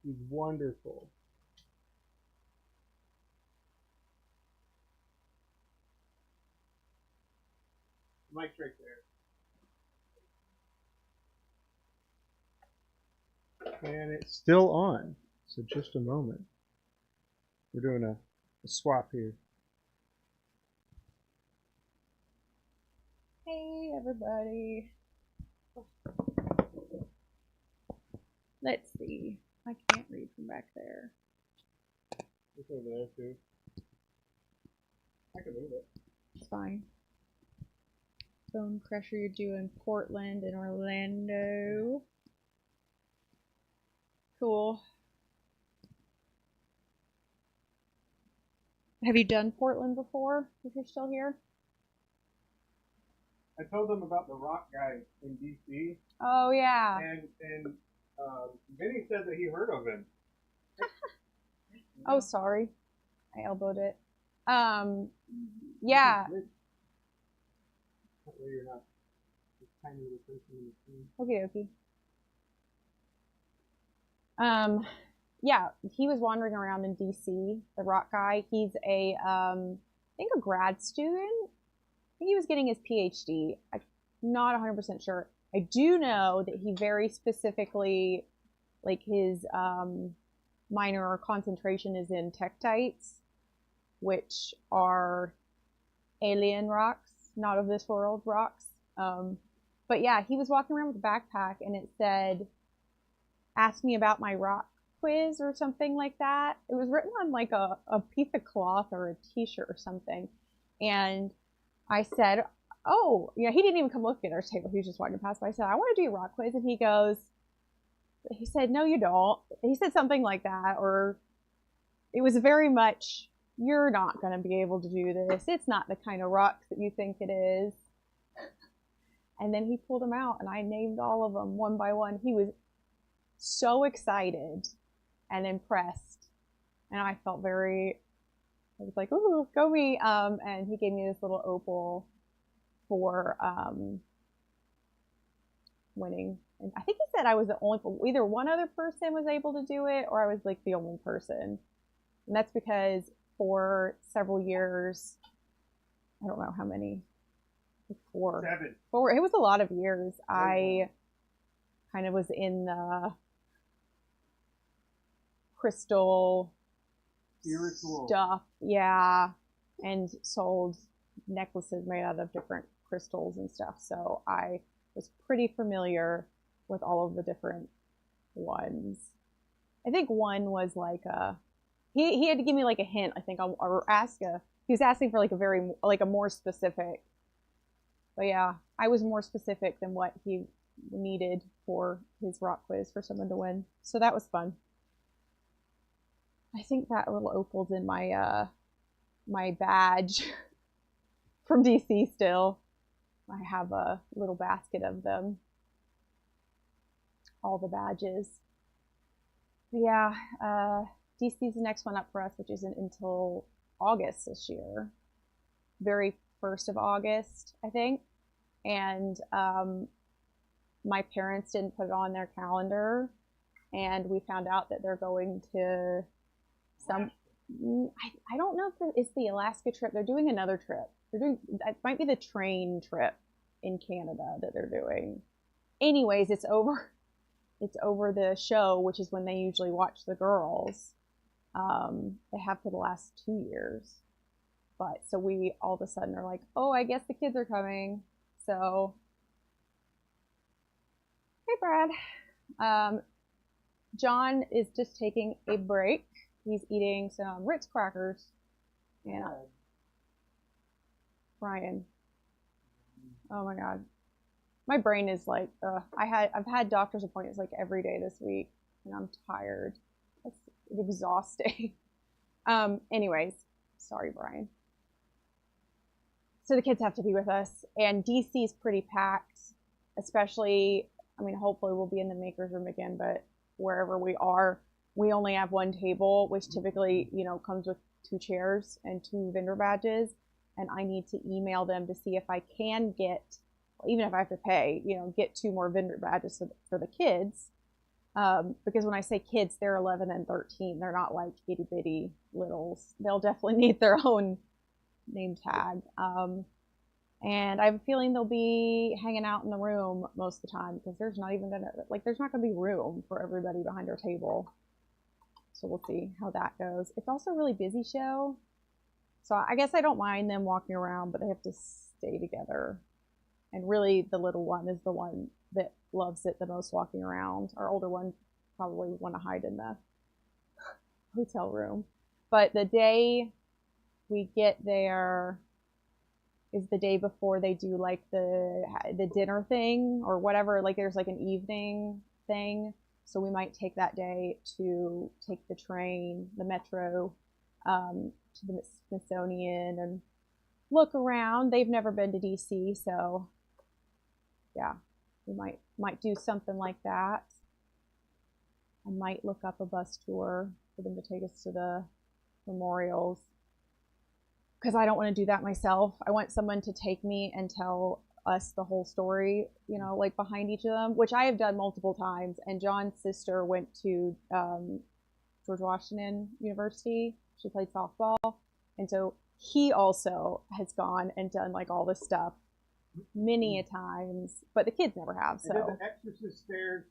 He's wonderful. Mike's right there. And it's still on. So just a moment. We're doing a swap here. Hey everybody. Let's see. I can't read from back there. It's over there too. I can move it. It's fine. Bone Crusher, you're doing Portland and Orlando. Cool. Have you done Portland before, if you're still here? I told them about the rock guy in DC, Oh, yeah. and Vinny said that he heard of him. Oh, sorry. I elbowed it. Yeah. That way you're not this tiny little person in the screen. Okay, okay. Yeah, he was wandering around in DC, the rock guy. He's I think a grad student. I think he was getting his PhD. I'm not 100% sure. I do know that he very specifically, like his minor or concentration is in tektites, which are alien rocks, not of this world rocks. But yeah, he was walking around with a backpack and it said, ask me about my rock quiz or something like that. It was written on like a piece of cloth or a t-shirt or something. And I said, oh, yeah, he didn't even come look at our table. He was just walking past by. I said, I want to do your rock quiz. And he said, no, you don't. He said something like that, or it was very much, you're not going to be able to do this. It's not the kind of rocks that you think it is. And then he pulled them out and I named all of them one by one. He was so excited and impressed. And I felt I was like, ooh, go me. And he gave me this little opal for winning. And I think he said I was the only, either one other person was able to do it or I was like the only person. And that's because for several years, I don't know how many, four. 7. It was a lot of years. I kind of was in the crystal Spiritual stuff, yeah, and sold necklaces made out of different crystals and stuff. So I was pretty familiar with all of the different ones. I think one was like he had to give me like a hint, I think, or he was asking for like a more specific. But yeah, I was more specific than what he needed for his rock quiz for someone to win. So that was fun. I think that little opal's in my my badge from DC still. I have a little basket of them. All the badges. But yeah, DC's the next one up for us, which isn't until August this year. Very 1st of August, I think. And my parents didn't put it on their calendar. And we found out that they're going to I don't know if it's the Alaska trip. They're doing another trip. It might be the train trip in Canada that they're doing. Anyways, it's over the show, which is when they usually watch the girls. They have for the last 2 years. But so we all of a sudden are like, oh, I guess the kids are coming. So, hey, Brad. John is just taking a break. He's eating some Ritz crackers. And Brian. Oh my God. My brain is like, I've had doctor's appointments like every day this week, and I'm tired. It's exhausting. Anyways, sorry, Brian. So the kids have to be with us, and DC is pretty packed, especially, I mean, hopefully we'll be in the maker's room again, but wherever we are, we only have one table, which typically, comes with 2 chairs and 2 vendor badges. And I need to email them to see if I can get, even if I have to pay, get 2 more vendor badges for the kids. Because when I say kids, they're 11 and 13. They're not like itty bitty littles. They'll definitely need their own name tag. And I have a feeling they'll be hanging out in the room most of the time because there's not gonna be room for everybody behind our table. So we'll see how that goes. It's also a really busy show. So I guess I don't mind them walking around, but they have to stay together. And really the little one is the one that loves it the most walking around. Our older one probably want to hide in the hotel room. But the day we get there is the day before they do like the dinner thing or whatever. Like there's like an evening thing. So we might take that day to take the train, the metro, to the Smithsonian and look around. They've never been to DC, so yeah, we might do something like that. I might look up a bus tour for them to take us to the memorials because I don't want to do that myself. I want someone to take me and tell us the whole story, you know, like behind each of them, which I have done multiple times. And John's sister went to George Washington University. She played softball. And so he also has gone and done like all this stuff many a times, but the kids never have. So the Exorcist stairs.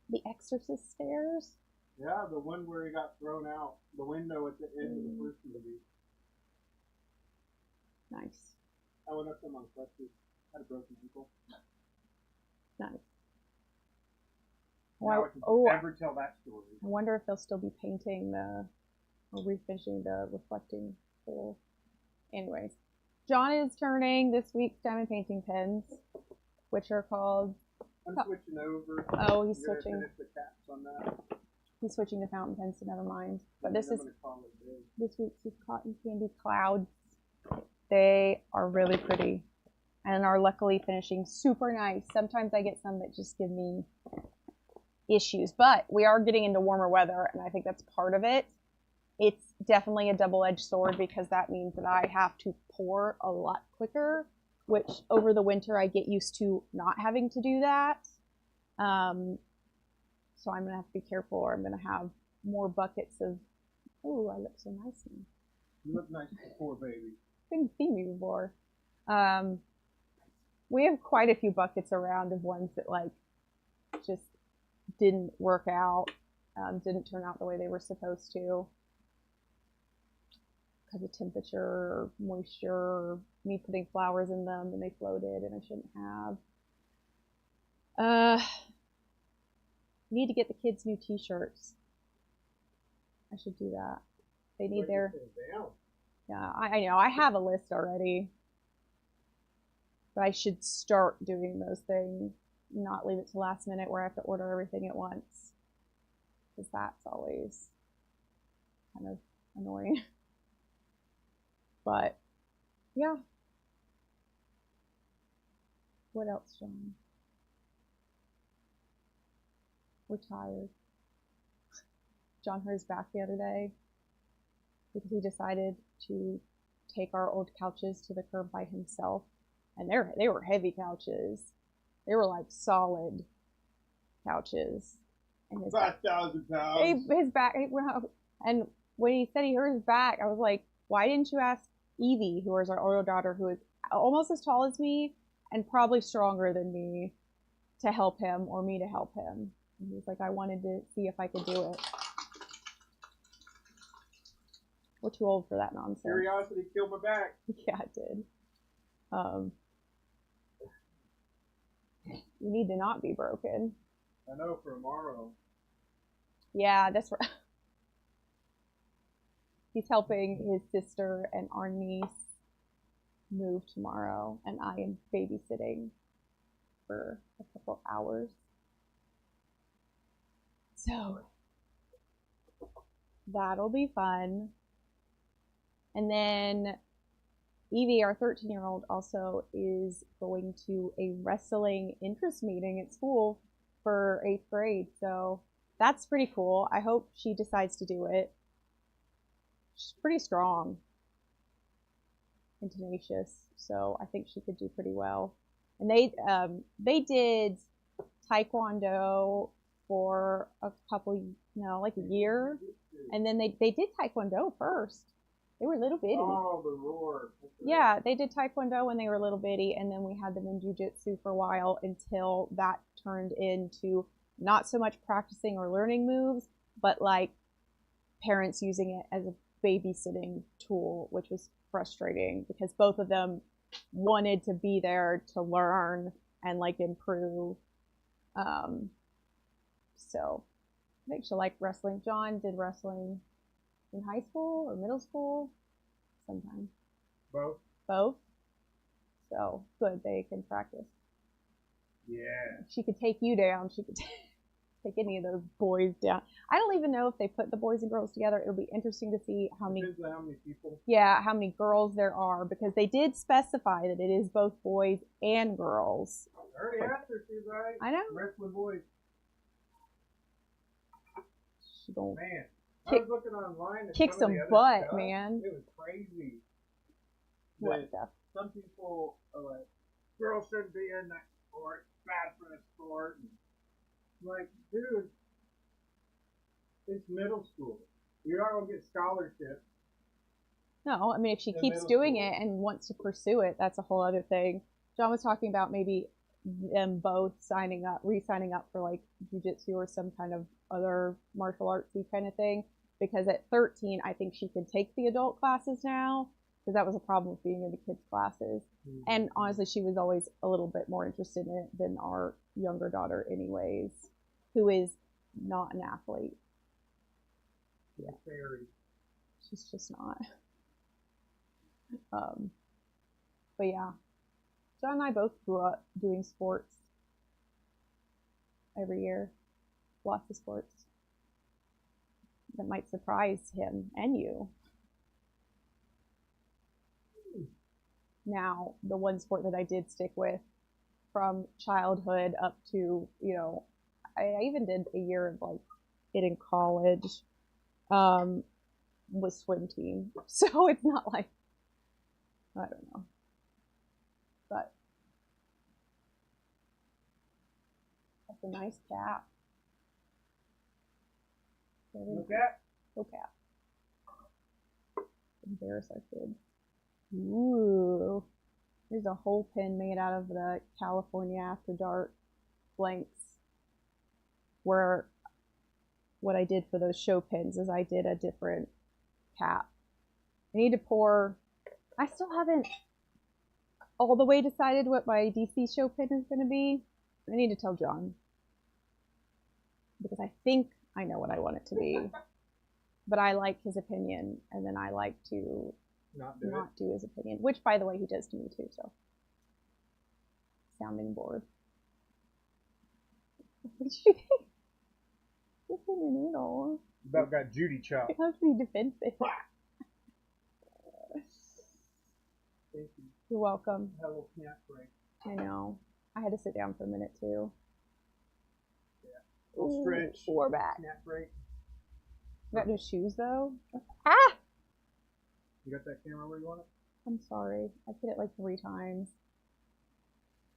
The Exorcist stairs? Yeah, the one where he got thrown out the window at the end of the first movie. Nice. I went up them on crutches. Had a broken ankle. Nice. Now I can never tell that story. I wonder if they'll still be painting or refinishing the reflecting pool. Anyways, John is turning this week's diamond painting pens, which are called. I'm switching over. Oh, he's switching. Finish the caps on that. He's switching to fountain pens, so never mind. But this week's is Cotton Candy Clouds. They are really pretty and are luckily finishing super nice. Sometimes I get some that just give me issues, but we are getting into warmer weather, and I think that's part of it. It's definitely a double-edged sword because that means that I have to pour a lot quicker, which over the winter I get used to not having to do that. So I'm gonna have to be careful, or I'm gonna have more buckets of. Oh, I look so nice now. You look nice before, baby. Didn't see me before. We have quite a few buckets around of ones that like just didn't work out, didn't turn out the way they were supposed to because of temperature or moisture or me putting flowers in them and they floated and I shouldn't have. Need to get the kids new t-shirts. I should do that. They need their. Yeah, I know. I have a list already. But I should start doing those things. Not leave it to last minute where I have to order everything at once. Because that's always kind of annoying. But, yeah. What else, John? We're tired. John hurt his back the other day because he decided to take our old couches to the curb by himself. And they were heavy couches. They were like solid couches. And his 5,000 pounds. His back. And when he said he hurt his back, I was like, why didn't you ask Evie, who is our older daughter, who is almost as tall as me and probably stronger than me, to help him or me to help him? And he was like, I wanted to see if I could do it. We're too old for that nonsense. Curiosity killed my back. Yeah, it did. You need to not be broken. I know, for tomorrow. Yeah, that's right. He's helping his sister and our niece move tomorrow, and I am babysitting for a couple hours. So, that'll be fun. And then Evie, our 13-year-old, also is going to a wrestling interest meeting at school for 8th grade. So that's pretty cool. I hope she decides to do it. She's pretty strong and tenacious, so I think she could do pretty well. And they did Taekwondo for a couple, like a year. And then they did Taekwondo first. They were little bitty. Oh, the roar. Yeah, they did Taekwondo when they were little bitty, and then we had them in Jiu-Jitsu for a while until that turned into not so much practicing or learning moves, but like parents using it as a babysitting tool, which was frustrating because both of them wanted to be there to learn and like improve. So I think she'll like wrestling. John did wrestling in high school or middle school, sometime. Both? Both. So good, they can practice. Yeah. She could take you down. She could take any of those boys down. I don't even know if they put the boys and girls together. It'll be interesting to see how many. Depends on how many people. Yeah, how many girls there are, because they did specify that it is both boys and girls. I already asked her to, right? I know. Wrestling boys. She don't Man, I kick, was looking online. At kick some some of the other butt, stuff. man. It was crazy. What But stuff? some people are like, girls shouldn't be in that sport. It's bad for the sport. And like, dude, it's middle school. You're not gonna get scholarships. No, I mean, if she In keeps middle doing school. it and wants to pursue it, that's a whole other thing. John was talking about maybe them both re-signing up for like jujitsu or some kind of other martial artsy kind of thing. Because at 13, I think she could take the adult classes now, because that was a problem with being in the kids' classes. Mm-hmm. And honestly, she was always a little bit more interested in it than our younger daughter, anyways, who is not an athlete. Yeah. Fairy. She's just not. But yeah, John and I both grew up doing sports every year, lots of sports. That might surprise him and you. Now, the one sport that I did stick with from childhood up to, I even did a year of like it in college, was swim team. So it's not like, I don't know. But that's a nice cat. Look at. Go cat. Embarrass our kids. Ooh. There's a whole pin made out of the California After Dark blanks. Where what I did for those show pins is I did a different cap. I need to pour. I still haven't all the way decided what my DC show pin is going to be. I need to tell John. Because I think I know what I want it to be. But I like his opinion, and then I like to not do his opinion. Which, by the way, he does to me too, so. Sounding board. What did you think? What's in your needle? About got Judy chopped. It has to be defensive. Thank you. You're welcome. Had a little snack break. I know. I had to sit down for a minute too. Yeah. Little stretch. We're back. Snack break. Got new shoes though. Ah! You got that camera where you want it? I'm sorry. I hit it like 3 times.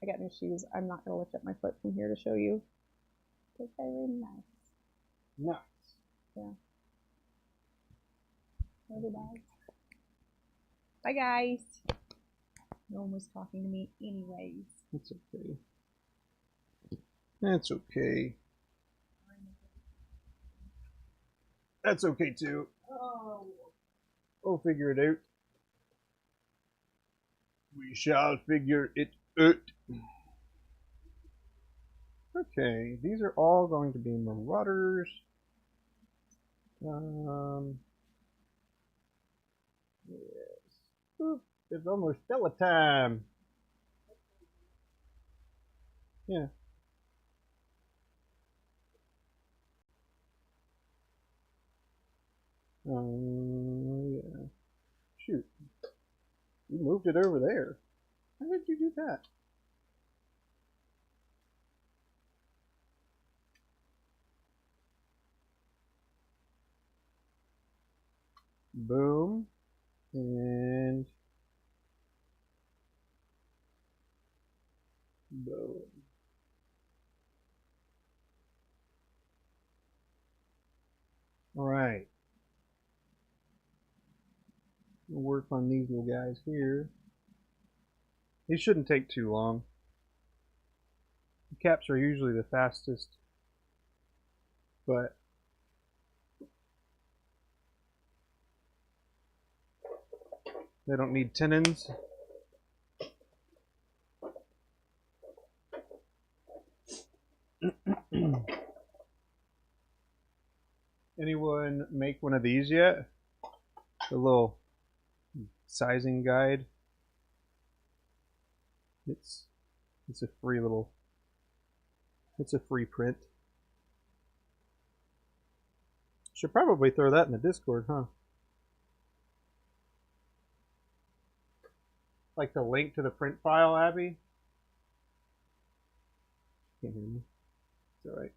I got new shoes. I'm not gonna lift up my foot from here to show you. They're very nice. Nice. Yeah. Bye. Bye guys. No one was talking to me anyways. That's okay. That's okay. That's okay too. Oh. We'll figure it out. We shall figure it out. Okay, these are all going to be Marauders. Yes. Oop, it's almost Stella time. Yeah. Yeah. Shoot. You moved it over there. How did you do that? Boom. And boom. All right. We'll work on these little guys here. These shouldn't take too long. The caps are usually the fastest, but they don't need tenons. Anyone make one of these yet? the little sizing guide. It's a free little. It's a free print. Should probably throw that in the Discord, huh? Like the link to the print file, Abby? Can't hear me. It's alright.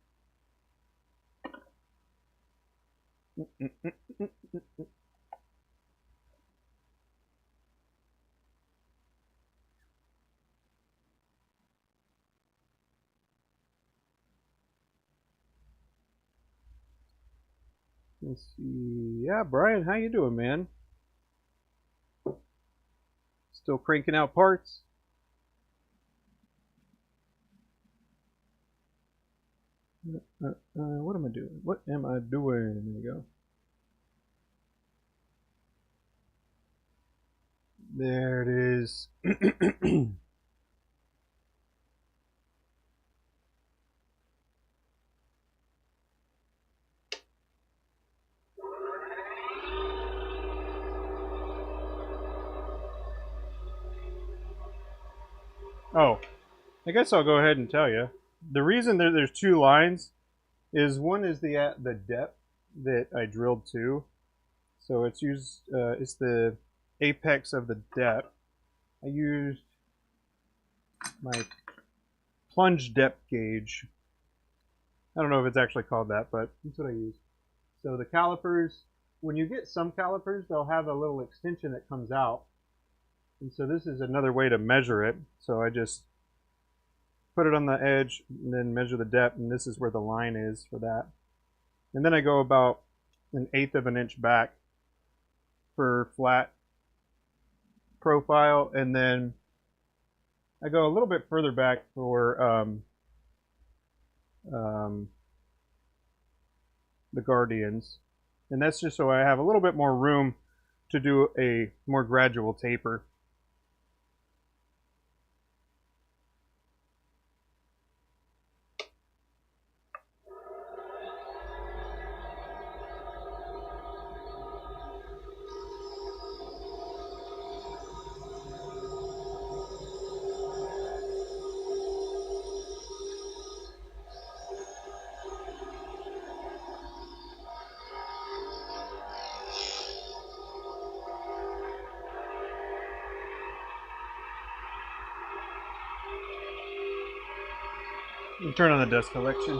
Let's see. Yeah, Brian, how you doing, man? Still cranking out parts? What am I doing? What am I doing? There we go. There it is. Oh, I guess I'll go ahead and tell you. The reason there's two lines is one is the depth that I drilled to. So it's it's the apex of the depth. I used my plunge depth gauge. I don't know if it's actually called that, but that's what I use. So the calipers, when you get some calipers, they'll have a little extension that comes out. And so this is another way to measure it. So I just put it on the edge and then measure the depth, and this is where the line is for that. And then I go about 1/8 of an inch back for flat profile, and then I go a little bit further back for the Guardians, and that's just so I have a little bit more room to do a more gradual taper. And turn on the dust collection.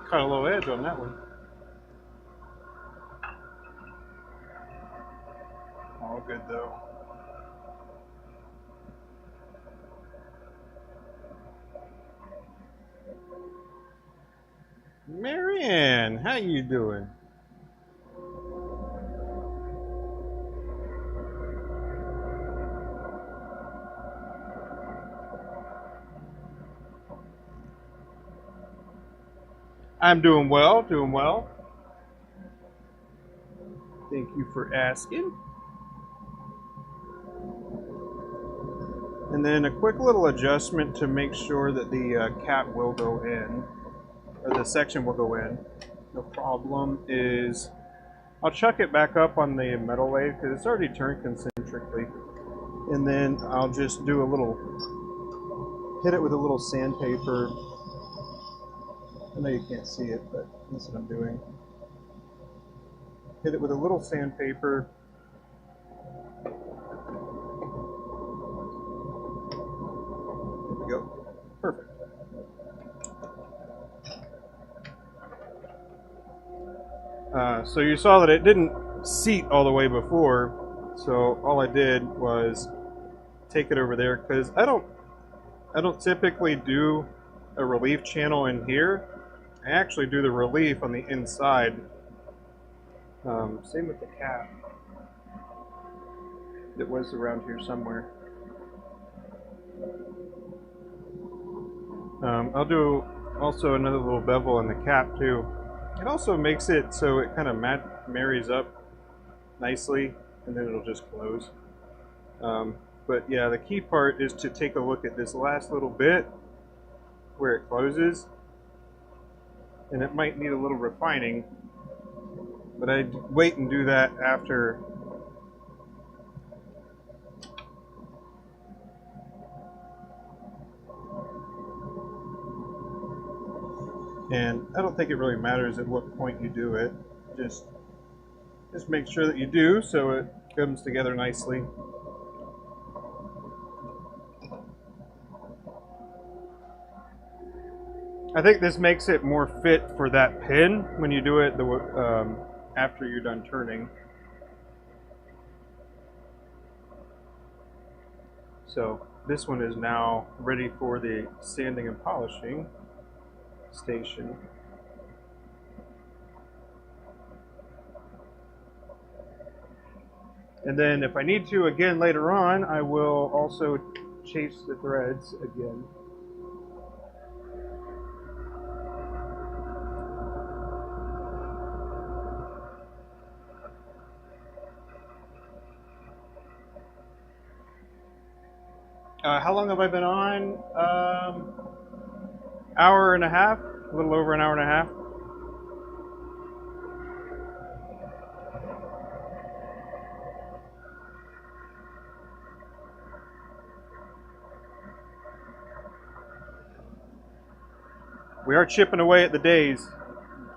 Cut a little edge on that one. All good though. Marianne, how you doing? I'm doing well, doing well. Thank you for asking. And then a quick little adjustment to make sure that the cap will go in, or the section will go in. No problem is, I'll chuck it back up on the metal lathe because it's already turned concentrically. And then I'll just do a little, hit it with a little sandpaper. I know you can't see it, but that's what I'm doing. Hit it with a little sandpaper. There we go. Perfect. So you saw that it didn't seat all the way before, so all I did was take it over there because I don't typically do a relief channel in here. I actually do the relief on the inside. Same with the cap. It was around here somewhere. I'll do also another little bevel in the cap too. It also makes it so it kind of marries up nicely, and then it'll just close. But yeah, the key part is to take a look at this last little bit where it closes. And it might need a little refining, but I'd wait and do that after. And I don't think it really matters at what point you do it. Just make sure that you do so it comes together nicely. I think this makes it more fit for that pin when you do it after you're done turning. So this one is now ready for the sanding and polishing station. And then if I need to again later on, I will also chase the threads again. How long have I been on? Hour and a half, a little over an hour and a half. We are chipping away at the days,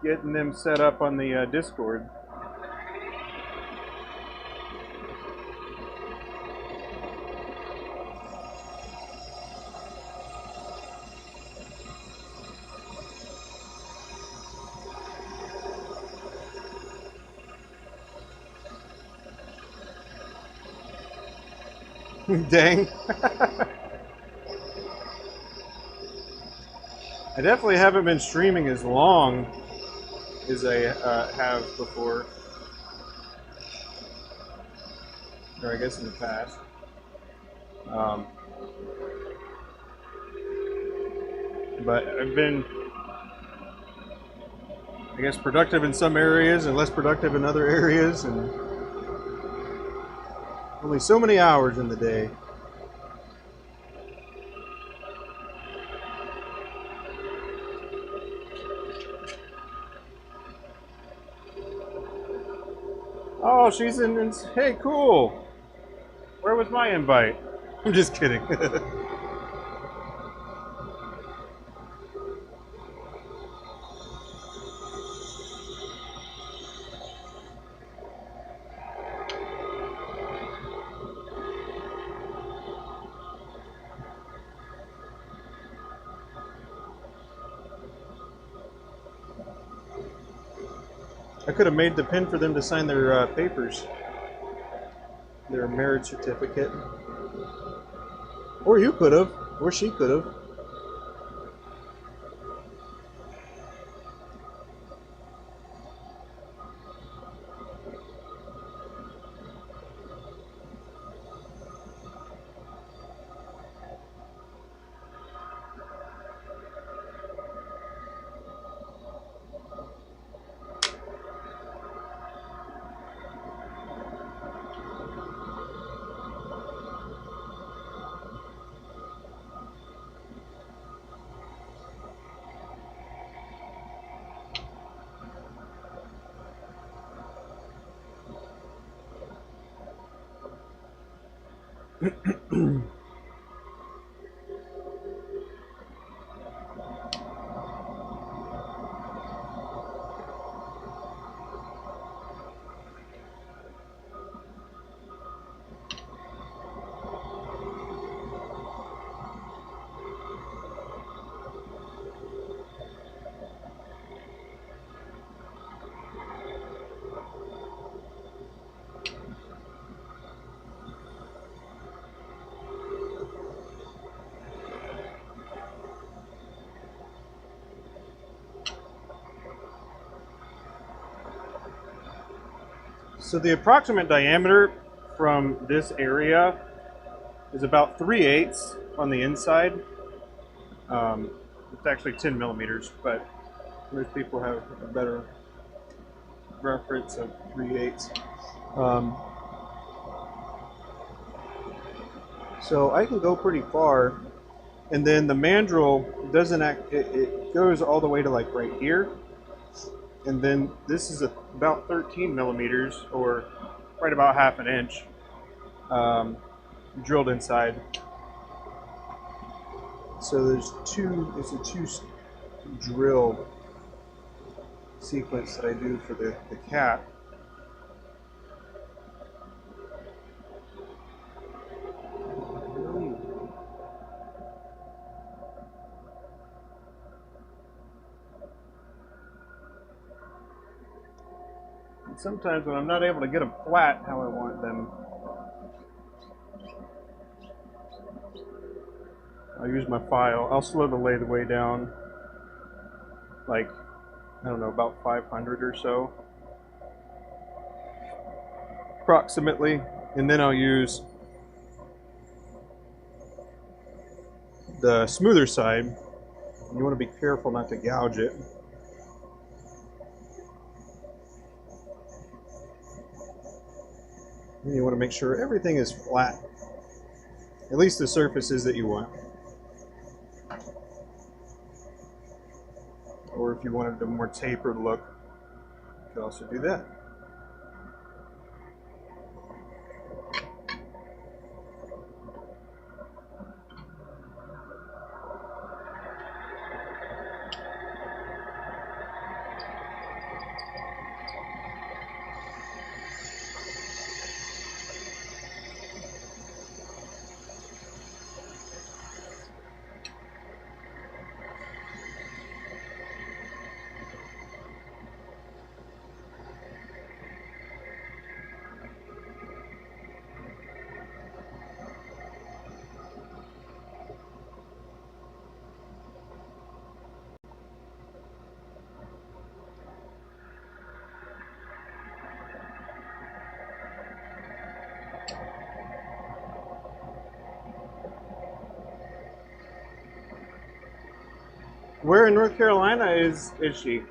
getting them set up on the Discord. Dang. I definitely haven't been streaming as long as I have before. or I guess in the past. Um, but I've been, I guess, productive in some areas and less productive in other areas, and only so many hours in the day. Oh, she's in. Hey, cool. Where was my invite? I'm just kidding. I could have made the pin for them to sign their papers, their marriage certificate. Or you could have, or she could have. So the approximate diameter from this area is about 3/8 on the inside. It's actually 10 millimeters, but most people have a better reference of 3/8. So I can go pretty far, and then the mandrel doesn't act. It goes all the way to like right here, and then this is about 13 millimeters, or right about half an inch, drilled inside. So there's two. It's a two drill sequence that I do for the cat. And sometimes when I'm not able to get them flat how I want them, I'll use my file. I'll slow the lathe way down, like, I don't know, about 500 or so, approximately. And then I'll use the smoother side. You want to be careful not to gouge it. And you want to make sure everything is flat, at least the surfaces that you want. Or if you wanted a more tapered look, you could also do that. Where in North Carolina is she?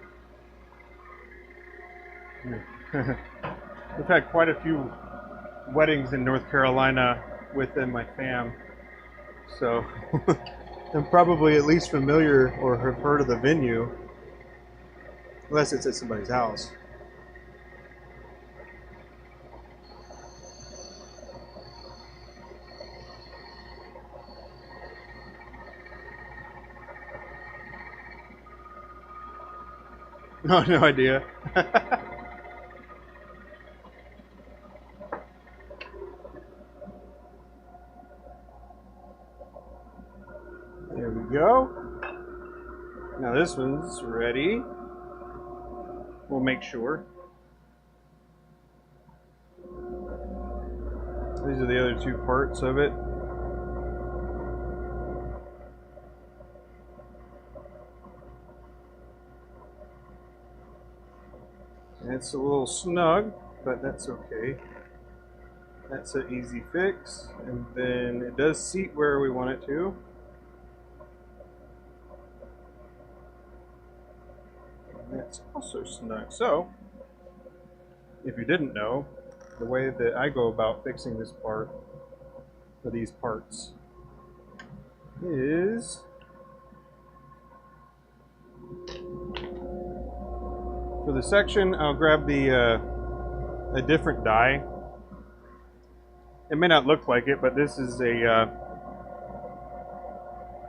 We've had quite a few weddings in North Carolina within my fam, so I'm probably at least familiar or have heard of the venue, unless it's at somebody's house. No, no idea. There we go. Now this one's ready. We'll make sure. These are the other two parts of it. And it's a little snug, but that's okay. That's an easy fix. And then it does seat where we want it to. And that's also snug. So, if you didn't know, the way that I go about fixing this part, or these parts, is for the section, I'll grab the a different die. It may not look like it, but this is a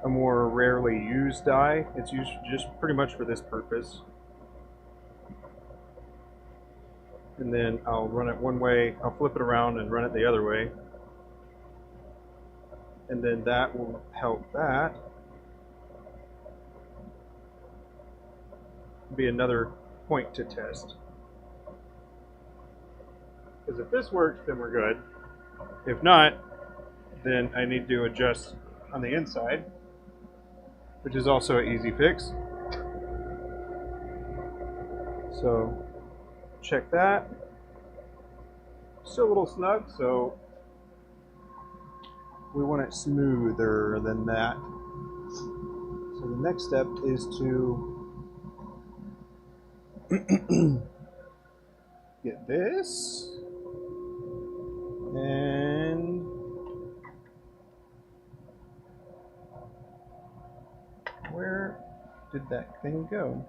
more rarely used die. It's used just pretty much for this purpose. And then I'll run it one way, I'll flip it around and run it the other way. And then that will help that be another point to test. Because if this works, then we're good. If not, then I need to adjust on the inside, which is also an easy fix. So check that. Still a little snug, so we want it smoother than that. So the next step is to get this, and where did that thing go?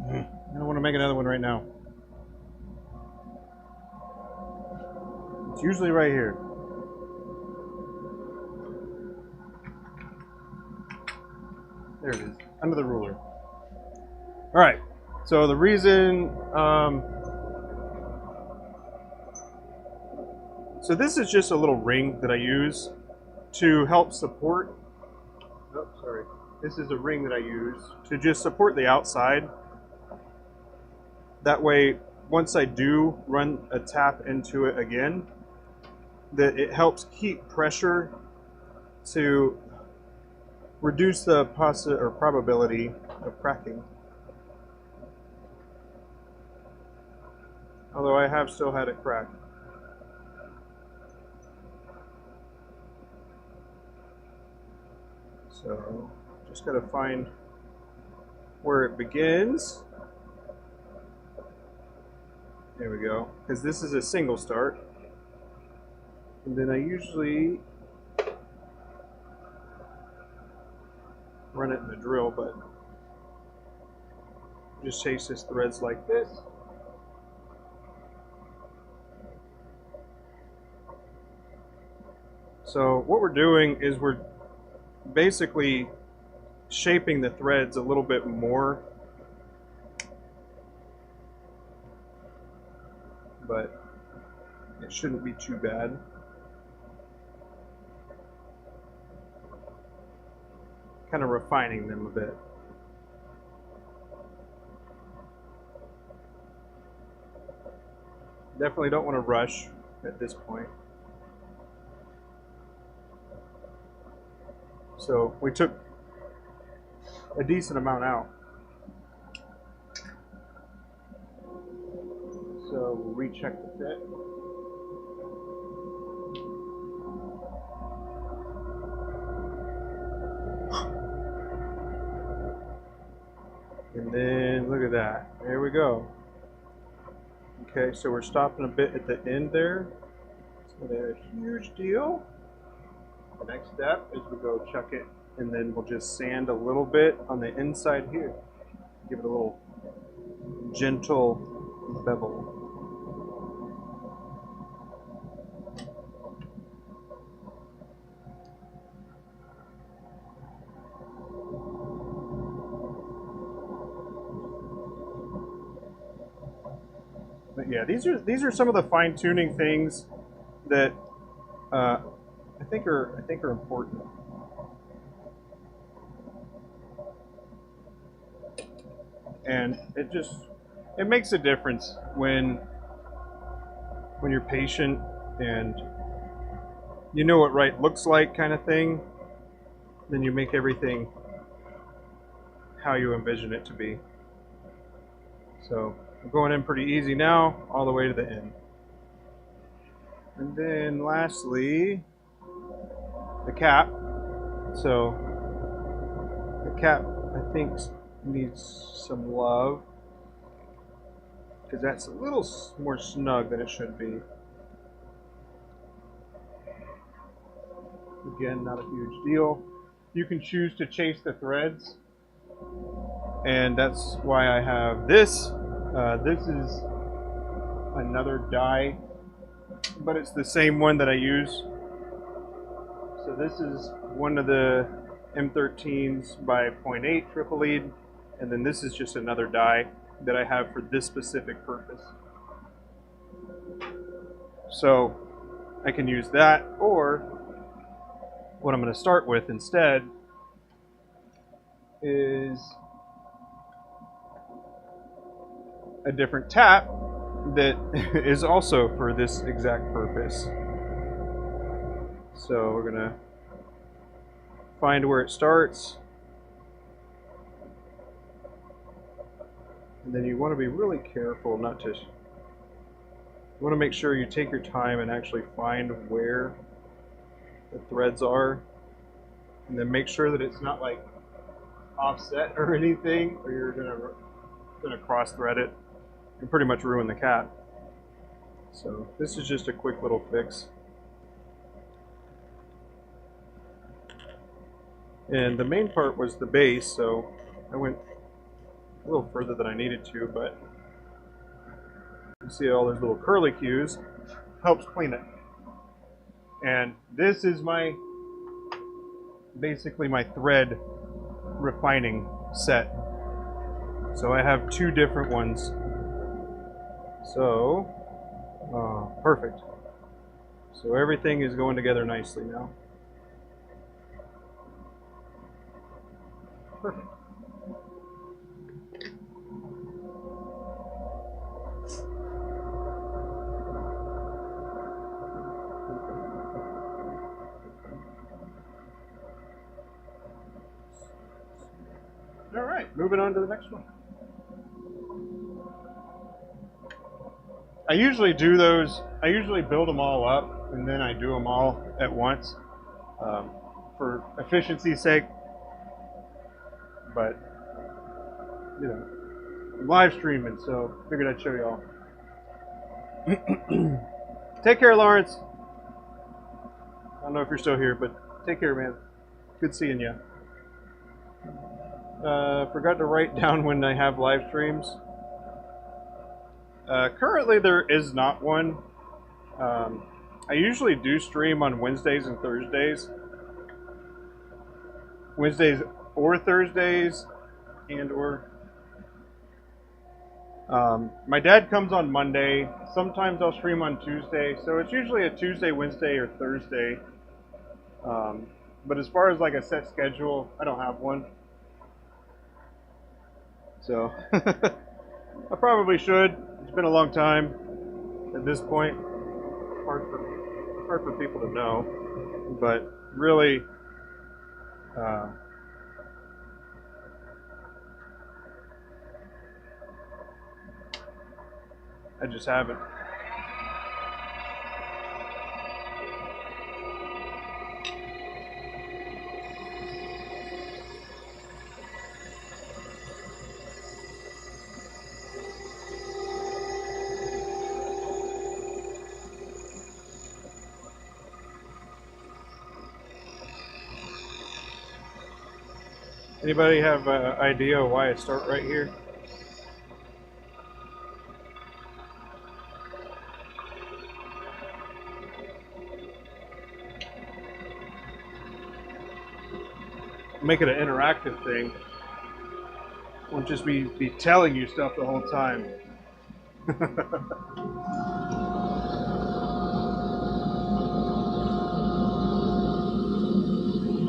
I don't want to make another one right now. It's usually right here. There it is, under the ruler. All right, so the reason, so this is just a little ring that I use to help support, oh, sorry. This is a ring that I use to just support the outside. That way, once I do run a tap into it again, that it helps keep pressure to reduce the probability of cracking. Although I have still had it crack. So just gotta find where it begins. There we go. Because this is a single start. And then I usually run it in the drill, but just chase this threads like this. So what we're doing is we're basically shaping the threads a little bit more, but it shouldn't be too bad. Kind of refining them a bit. Definitely don't want to rush at this point. So we took a decent amount out. we'll recheck the fit. And then look at that. There we go. Okay, so we're stopping a bit at the end there. It's not a huge deal. The next step is we go chuck it, and then we'll just sand a little bit on the inside here. Give it a little gentle bevel. But yeah, these are some of the fine-tuning things that I think are important. And it makes a difference when you're patient and you know what right looks like, kind of thing. Then you make everything how you envision it to be. So I'm going in pretty easy now, all the way to the end. And then lastly, the cap. So the cap, I think, needs some love because that's a little more snug than it should be. Again, not a huge deal. You can choose to chase the threads, and that's why I have this. This is another die, but it's the same one that I use. So this is one of the M13s by 0.8 triple lead, and then this is just another die that I have for this specific purpose. So I can use that, or what I'm going to start with instead is a different tap that is also for this exact purpose. So we're going to find where it starts. And then you want to be really careful not to... You want to make sure you take your time and actually find where the threads are. And then make sure that it's not like offset or anything, or you're gonna cross thread it and pretty much ruin the cap. So this is just a quick little fix. And the main part was the base, so I went a little further than I needed to, but you see all those little curly cues, helps clean it. And this is basically my thread refining set. So I have two different ones. So, perfect. So everything is going together nicely now. Perfect. All right, moving on to the next one. I usually do those, I usually build them all up and then I do them all at once for efficiency's sake. But, you know, I'm live streaming, so figured I'd show y'all. Take care, Lawrence. I don't know if you're still here, but take care, man. Good seeing you. Forgot to write down when I have live streams. Currently there is not one. I usually do stream on Wednesdays and Thursdays. Wednesdays or Thursdays, and or my dad comes on Monday. Sometimes I'll stream on Tuesday, so it's usually a Tuesday, Wednesday, or Thursday. But as far as like a set schedule, I don't have one. So I probably should. It's been a long time at this point. Hard for people to know, but really, I just haven't. Anybody have an idea why I start right here? Make it an interactive thing. Won't just be telling you stuff the whole time. I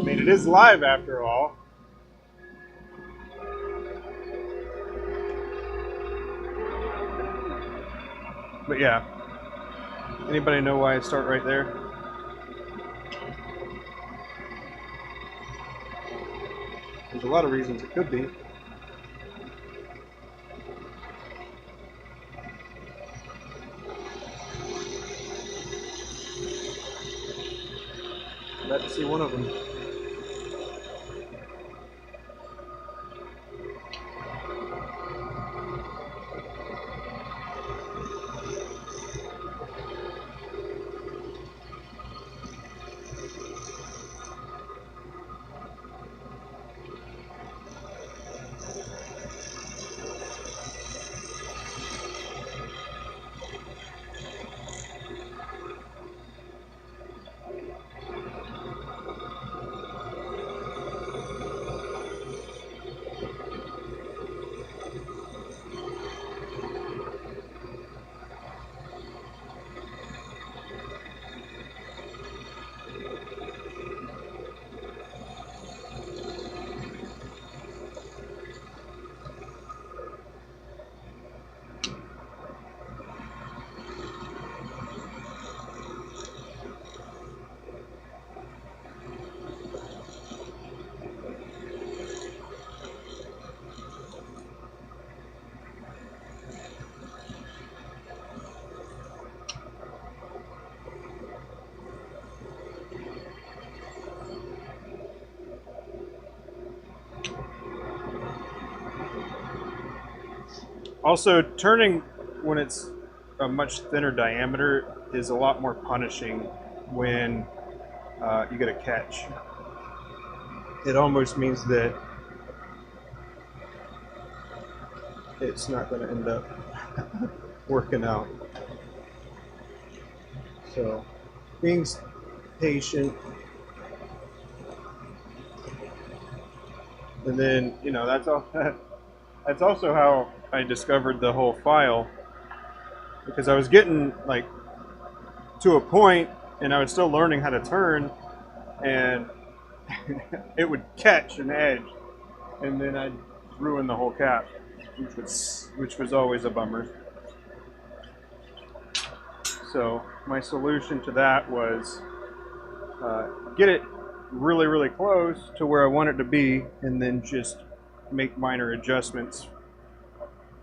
mean, it is live after all. But yeah, anybody know why I start right there? There's a lot of reasons it could be. Glad to see one of them. Also, turning when it's a much thinner diameter is a lot more punishing when you get a catch. It almost means that it's not going to end up working out. So, being patient, and then that's all. That's also how I discovered the whole file, because I was getting like to a point and I was still learning how to turn, and it would catch an edge and then I'd ruin the whole cap, which was always a bummer. So my solution to that was get it really, really close to where I want it to be, and then just make minor adjustments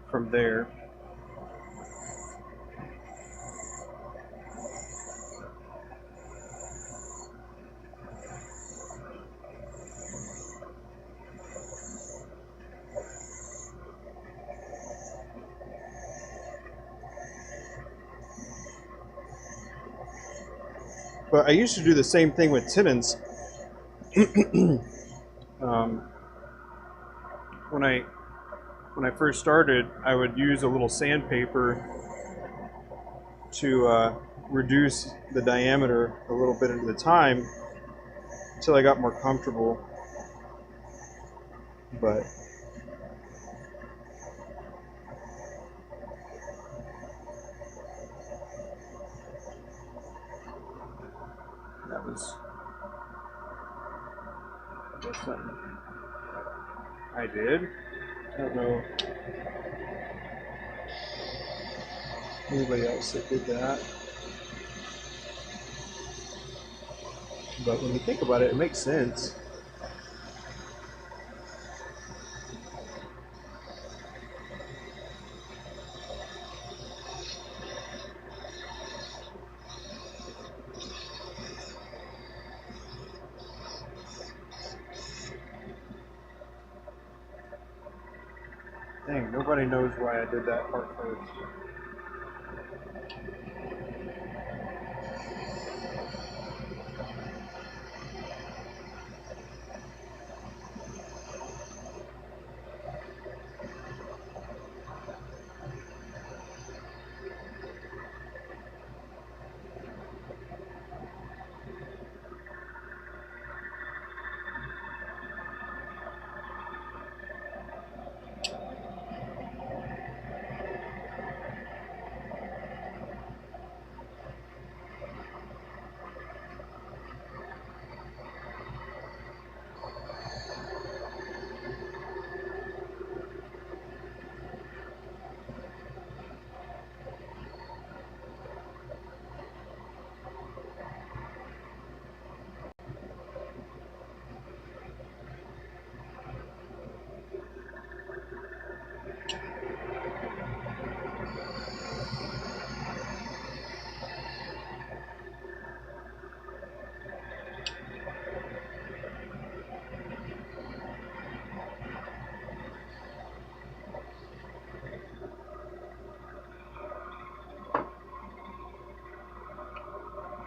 from there. But I used to do the same thing with tenons. When I first started, I would use a little sandpaper to reduce the diameter a little bit at a time until I got more comfortable. But that was something I did. I don't know anybody else that did that. But when you think about it, it makes sense. Dang, nobody knows why I did that part first.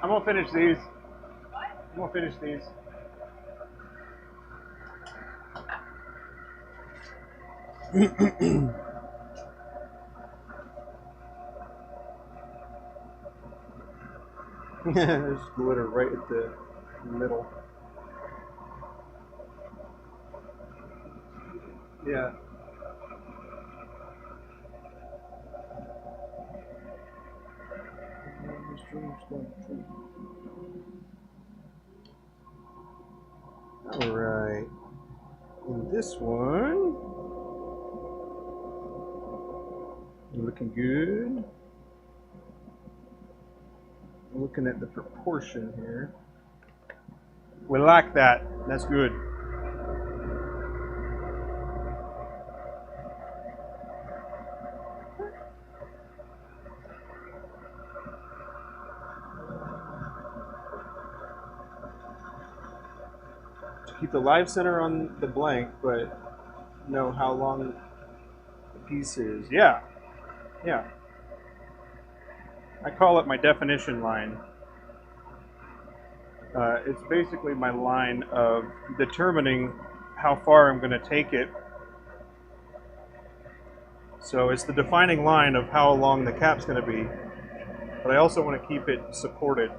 I'm gonna finish these. I'm gonna finish these. There's glitter right at the middle. Yeah. All right. And this one, looking good. Looking at the proportion here. We like that. That's good. Keep the live center on the blank, but know how long the piece is. Yeah. Yeah. I call it my definition line. It's basically my line of determining how far I'm going to take it. So it's the defining line of how long the cap's going to be. But I also want to keep it supported.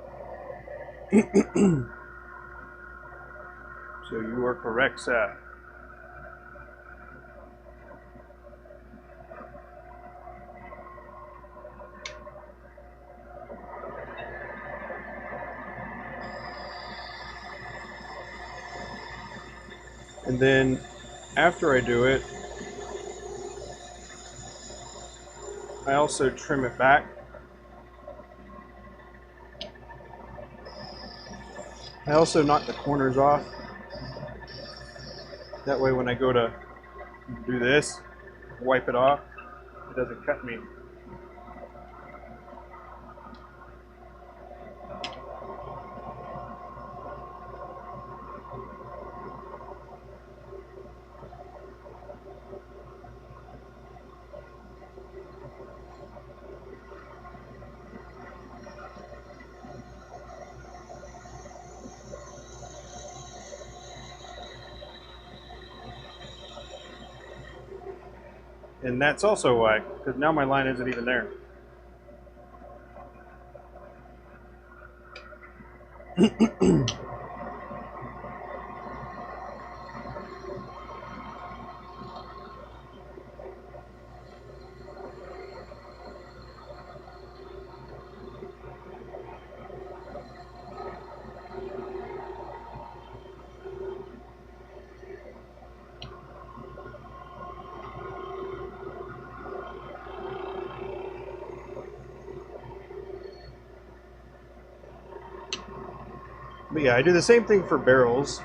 So you are correct, sir. And then after I do it, I also trim it back. I also knock the corners off. That way when I go to do this, wipe it off, it doesn't cut me. And that's also why, because now my line isn't even there. But yeah, I do the same thing for barrels.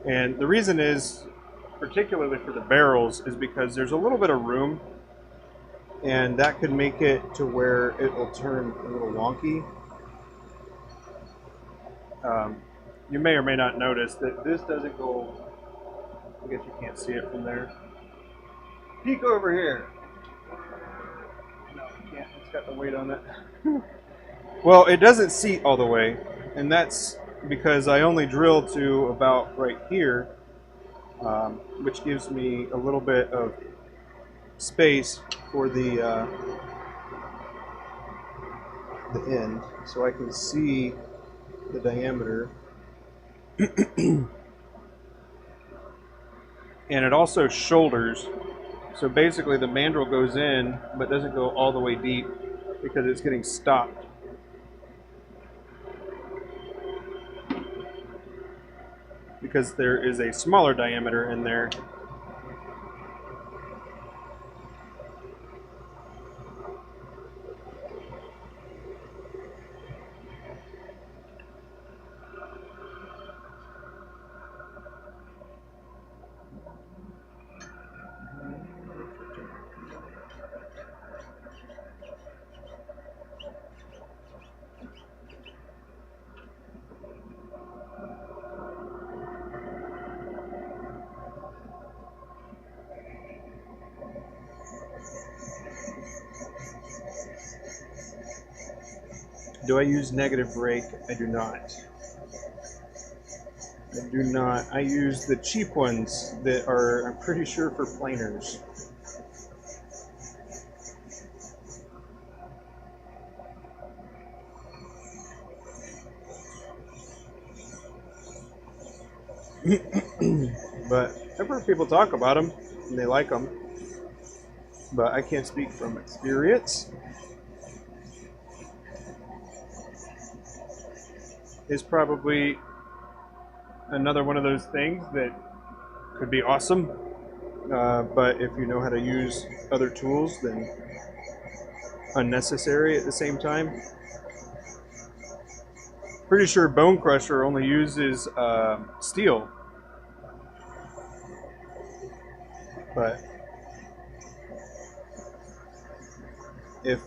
And the reason is, particularly for the barrels, is because there's a little bit of room, and that could make it to where it will turn a little wonky. You may or may not notice that this doesn't go I guess you can't see it from there. Peek over here. No, you can't. It's got the weight on it. Well, it doesn't seat all the way, and that's because I only drill to about right here, which gives me a little bit of space for the end, so I can see the diameter. And it also shoulders, so basically the mandrel goes in but doesn't go all the way deep because it's getting stopped. Because there is a smaller diameter in there. Do I use negative brake? I do not. I do not. I use the cheap ones that are, I'm pretty sure, for planers. But I've heard people talk about them and they like them. But I can't speak from experience. Is probably another one of those things that could be awesome, but if you know how to use other tools, then unnecessary at the same time. Pretty sure Bone Crusher only uses steel, but if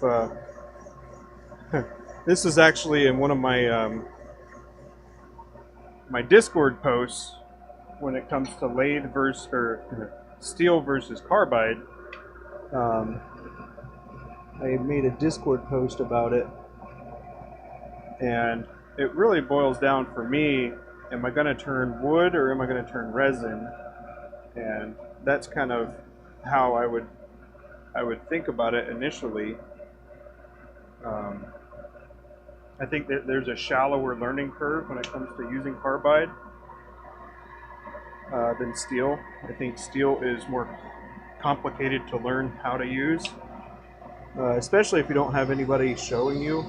this is actually in one of my my Discord posts when it comes to lathe versus or steel versus carbide. I made a Discord post about it, and it really boils down for me, am I going to turn wood or am I going to turn resin? And that's kind of how I would think about it initially. I think that there's a shallower learning curve when it comes to using carbide than steel. I think steel is more complicated to learn how to use, especially if you don't have anybody showing you.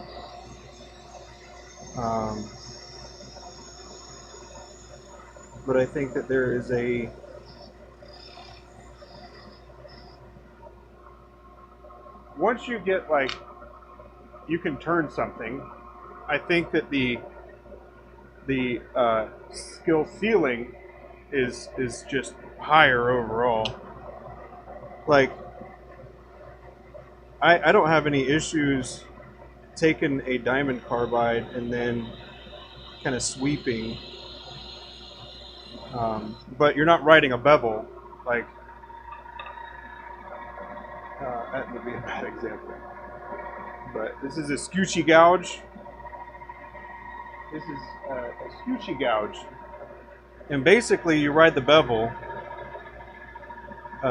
But I think that there is a once you get like you can turn something, I think that the skill ceiling is just higher overall. Like I don't have any issues taking a diamond carbide and then kind of sweeping, but you're not riding a bevel. Like that would be a bad example. But this is a scoochy gouge. This is a scoochy gouge. And basically you ride the bevel.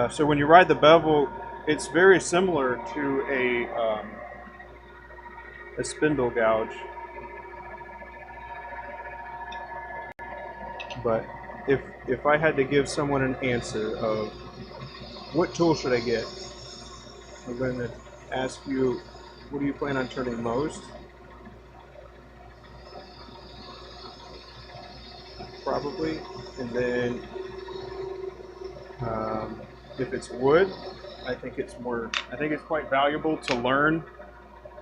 So when you ride the bevel, it's very similar to a spindle gouge. But if I had to give someone an answer of what tool should I get, I'm going to ask you, what do you plan on turning most? Probably. And then if it's wood, I think it's quite valuable to learn.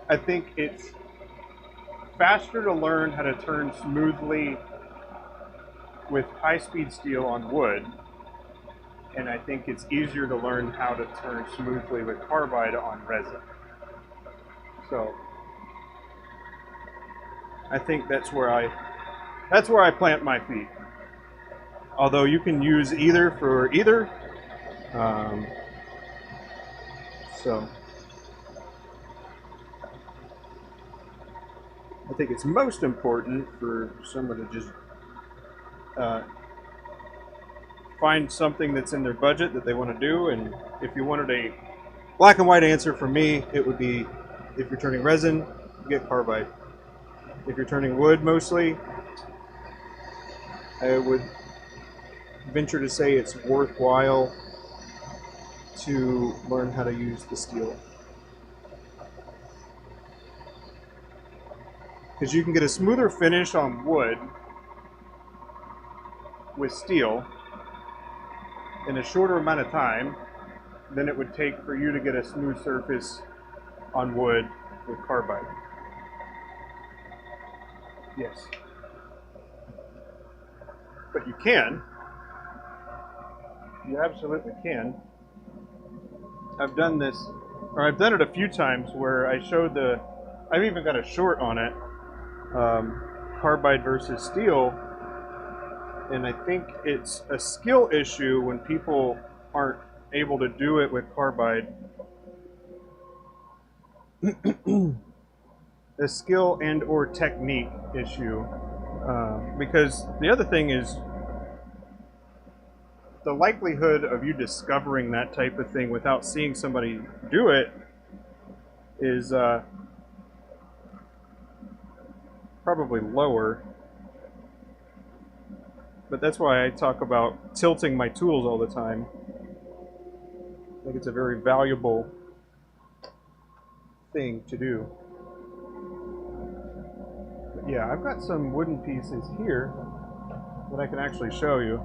I think it's faster to learn how to turn smoothly with high-speed steel on wood, and I think it's easier to learn how to turn smoothly with carbide on resin. So I think that's where I plant my feet. Although you can use either for either. Um, so I think it's most important for someone to just find something that's in their budget that they want to do. And if you wanted a black and white answer for me, it would be if you're turning resin, get carbide. If you're turning wood mostly, I would venture to say it's worthwhile to learn how to use the steel. Because you can get a smoother finish on wood with steel in a shorter amount of time than it would take for you to get a smooth surface on wood with carbide. Yes. But you can. You absolutely can. I've done this, or I've done it a few times where I showed I've even got a short on it, carbide versus steel, and I think it's a skill issue when people aren't able to do it with carbide. A skill and or technique issue, because the other thing is the likelihood of you discovering that type of thing without seeing somebody do it is probably lower. But that's why I talk about tilting my tools all the time. I think it's a very valuable thing to do. But yeah, I've got some wooden pieces here that I can actually show you.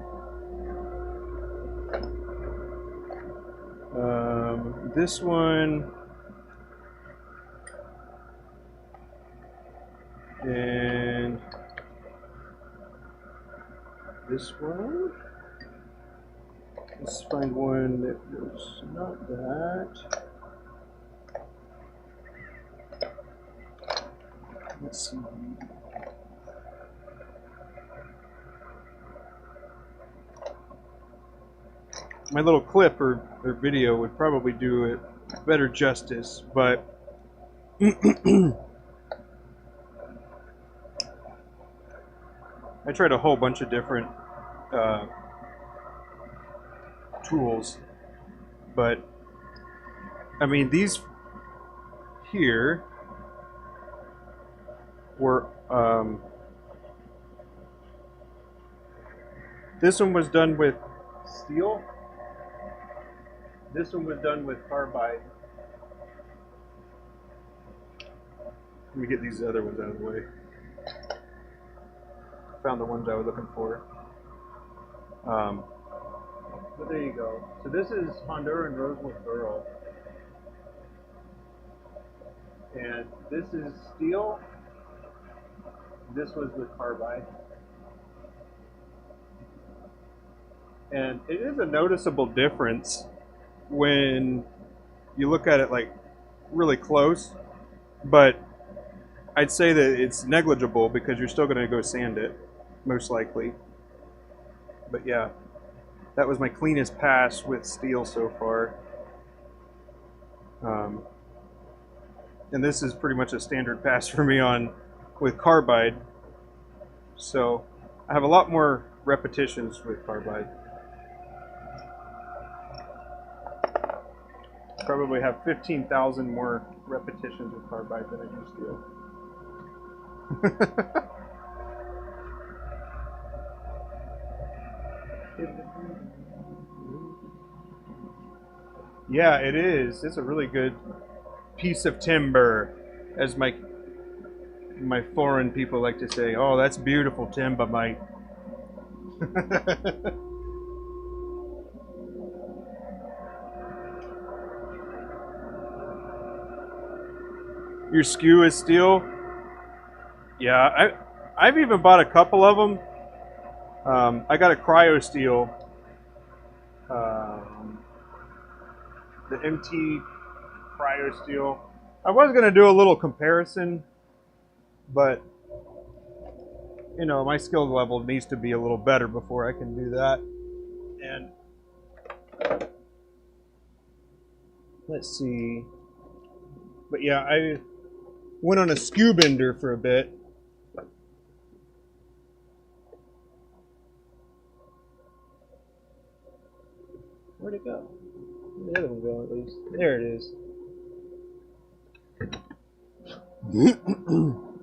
This one, and this one. Let's find one that was not that. Let's see. My little clip or video would probably do it better justice, but I tried a whole bunch of different tools, but I mean these here were this one was done with steel. This one was done with carbide. Let me get these other ones out of the way. Found the ones I was looking for. But there you go. So this is Honduran rosewood burl. And this is steel. This was with carbide. And it is a noticeable difference when you look at it like really close, but I'd say that it's negligible because you're still going to go sand it, most likely. But yeah, that was my cleanest pass with steel so far. And this is pretty much a standard pass for me with carbide. So I have a lot more repetitions with carbide. Probably have 15,000 more repetitions with carbide than I do steel. Yeah, it is. It's a really good piece of timber, as my foreign people like to say. Oh, that's beautiful timber, mate. Your SOOO is steel? Yeah, I've even bought a couple of them. I got a cryo steel, the MT cryo steel. I was gonna do a little comparison, but you know, my skill level needs to be a little better before I can do that. And let's see. But yeah, I went on a SOOO bender for a bit. Where'd it go? Where'd the other one go, at least? There it is.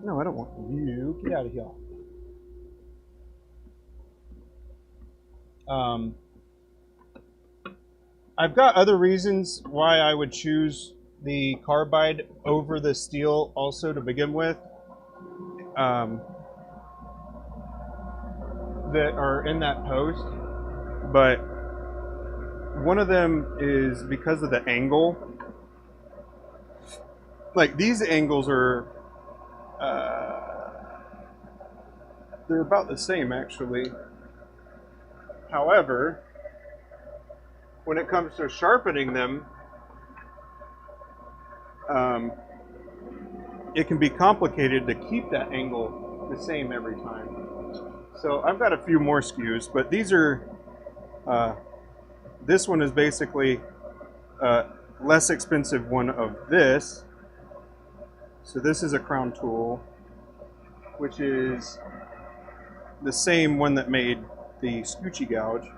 No, I don't want you. Get out of here. I've got other reasons why I would choose the carbide over the steel also to begin with. That are in that post. But one of them is because of the angle. Like these angles are, they're about the same actually. However, when it comes to sharpening them, it can be complicated to keep that angle the same every time. So I've got a few more SKUs, but these are, this one is basically a less expensive one of this. So this is a crown tool, which is the same one that made the Scoochie gouge.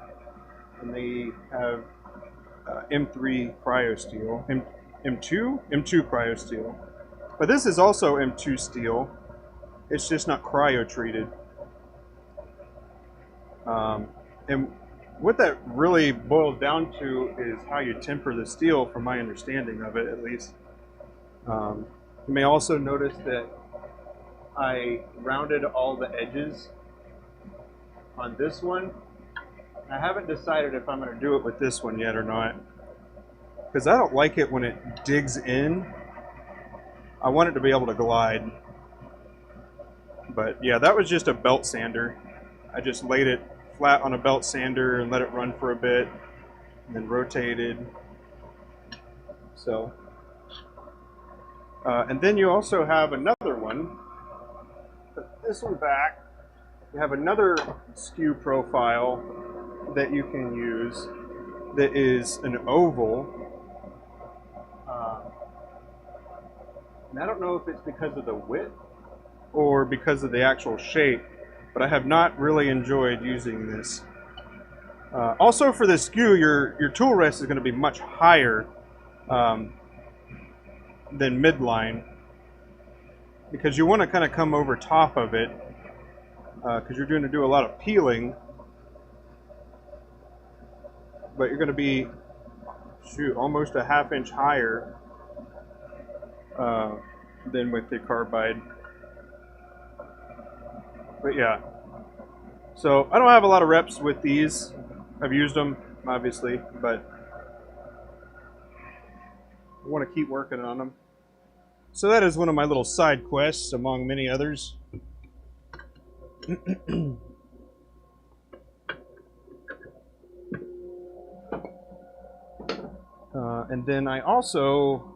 And they have M3 cryo steel, M2 cryo steel. But this is also M2 steel. It's just not cryo treated. And what that really boils down to is how you temper the steel, from my understanding of it at least. You may also notice that I rounded all the edges on this one. I haven't decided if I'm going to do it with this one yet or not, because I don't like it when it digs in. I want it to be able to glide. But yeah, that was just a belt sander. I just laid it flat on a belt sander and let it run for a bit, and then rotated. So, and then you also have another one. Put this one back. You have another SKU profile that you can use that is an oval. And I don't know if it's because of the width or because of the actual shape, but I have not really enjoyed using this. Also for this SKU, your tool rest is going to be much higher than midline, because you want to kind of come over top of it, because you're going to do a lot of peeling, but you're going to be, shoot, almost a ½ inch higher than with the carbide. But yeah, so I don't have a lot of reps with these. I've used them, obviously, but I want to keep working on them. So that is one of my little side quests, among many others. And then I also,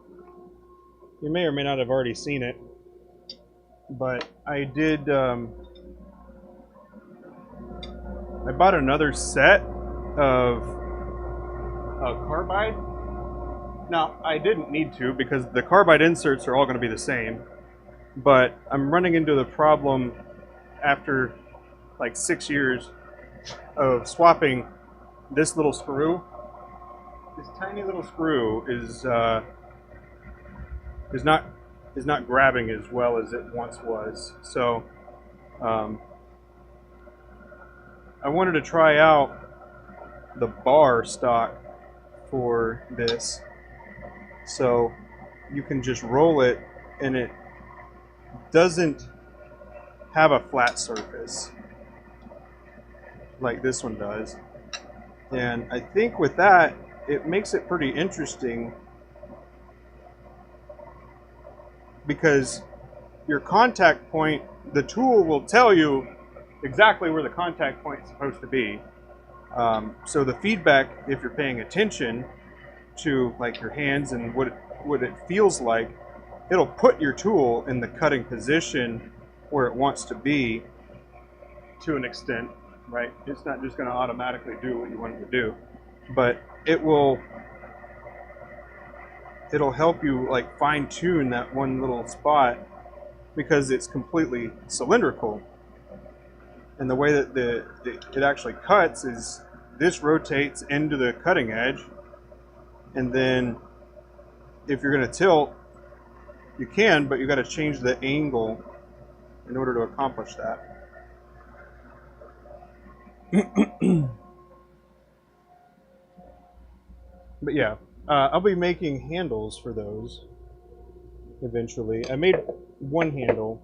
you may or may not have already seen it, but I did, I bought another set of carbide. Now, I didn't need to, because the carbide inserts are all going to be the same, but I'm running into the problem after like 6 years of swapping this little screw. This tiny little screw is not grabbing as well as it once was. So I wanted to try out the bar stock for this, so you can just roll it and it doesn't have a flat surface like this one does. And I think with that, it makes it pretty interesting, because your contact point, the tool will tell you exactly where the contact point is supposed to be. So the feedback, if you're paying attention to like your hands and what it feels like, it'll put your tool in the cutting position where it wants to be. to an extent, right? It's not just going to automatically do what you want it to do, but it'll help you like fine tune that one little spot because it's completely cylindrical. And the way that it actually cuts is this rotates into the cutting edge, and then if you're going to tilt, you can, but you got to change the angle in order to accomplish that. But yeah, I'll be making handles for those eventually. I made one handle,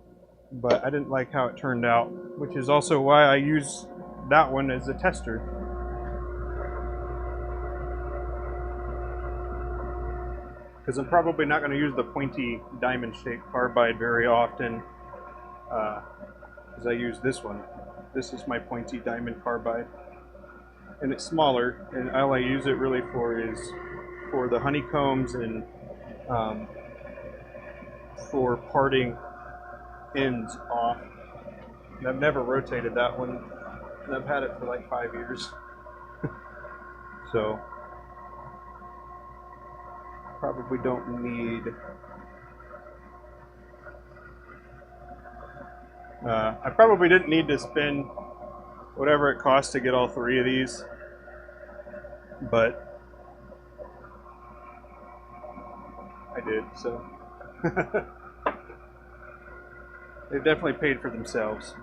but I didn't like how it turned out, which is also why I use that one as a tester. Because I'm probably not going to use the pointy diamond-shaped carbide very often, because I use this one. This is my pointy diamond carbide, and it's smaller, and all I use it really for is for the honeycombs and for parting ends off. And I've never rotated that one, and I've had it for like 5 years. So probably don't need. I probably didn't need to spend whatever it costs to get all 3 of these, but I did, so they've definitely paid for themselves.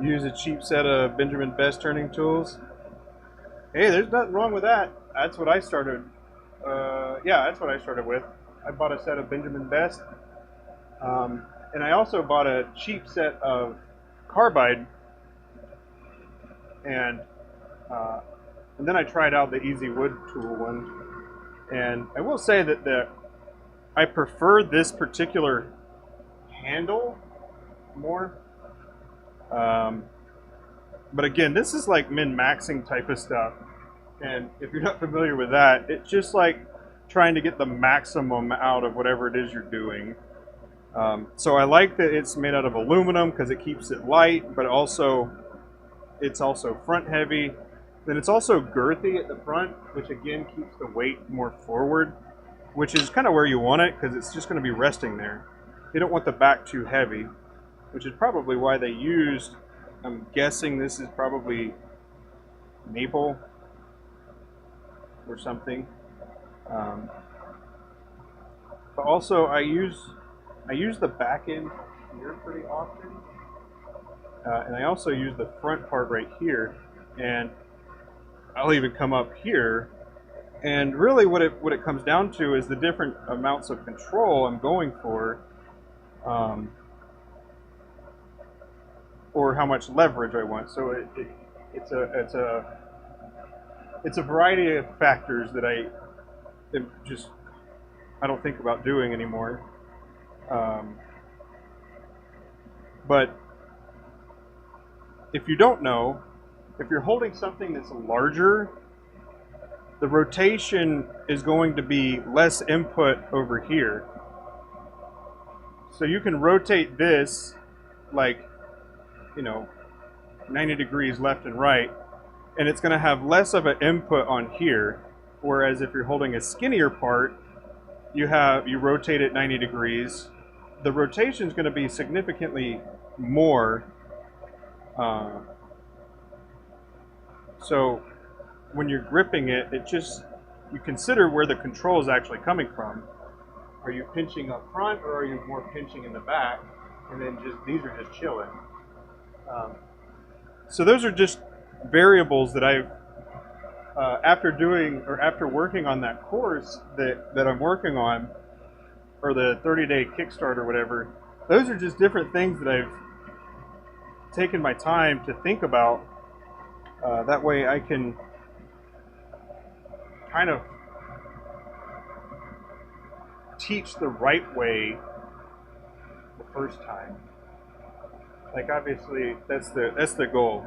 Use a cheap set of Benjamin Best turning tools. Hey, there's nothing wrong with that. That's what I started. Yeah, that's what I started with. I bought a set of Benjamin Best, and I also bought a cheap set of carbide, and then I tried out the Easy Wood tool one, and I will say that I prefer this particular handle more. But again, this is like min-maxing type of stuff, and if you're not familiar with that, it's just like trying to get the maximum out of whatever it is you're doing. So I like that it's made out of aluminum because it keeps it light, but also it's also front heavy. Then it's also girthy at the front, which again keeps the weight more forward, which is kind of where you want it because it's just going to be resting there. You don't want the back too heavy, which is probably why they used, I'm guessing this is probably maple or something. But also I use the back end here pretty often, and I also use the front part right here, and I'll even come up here. And really what it comes down to is the different amounts of control I'm going for, or how much leverage I want. So it's a variety of factors that I don't think about doing anymore. But if you don't know, if you're holding something that's larger, the rotation is going to be less input over here. So you can rotate this like, 90 degrees left and right, and it's going to have less of an input on here. Whereas if you're holding a skinnier part, you rotate it 90 degrees. The rotation is going to be significantly more. So when you're gripping it, you consider where the control is actually coming from. Are you pinching up front, or are you more pinching in the back? And then these are just chilling. So those are just variables that I've, after working on that course that I'm working on, or the 30-day Kickstart or whatever, those are just different things that I've taken my time to think about. That way I can kind of teach the right way the first time. Like obviously that's the goal,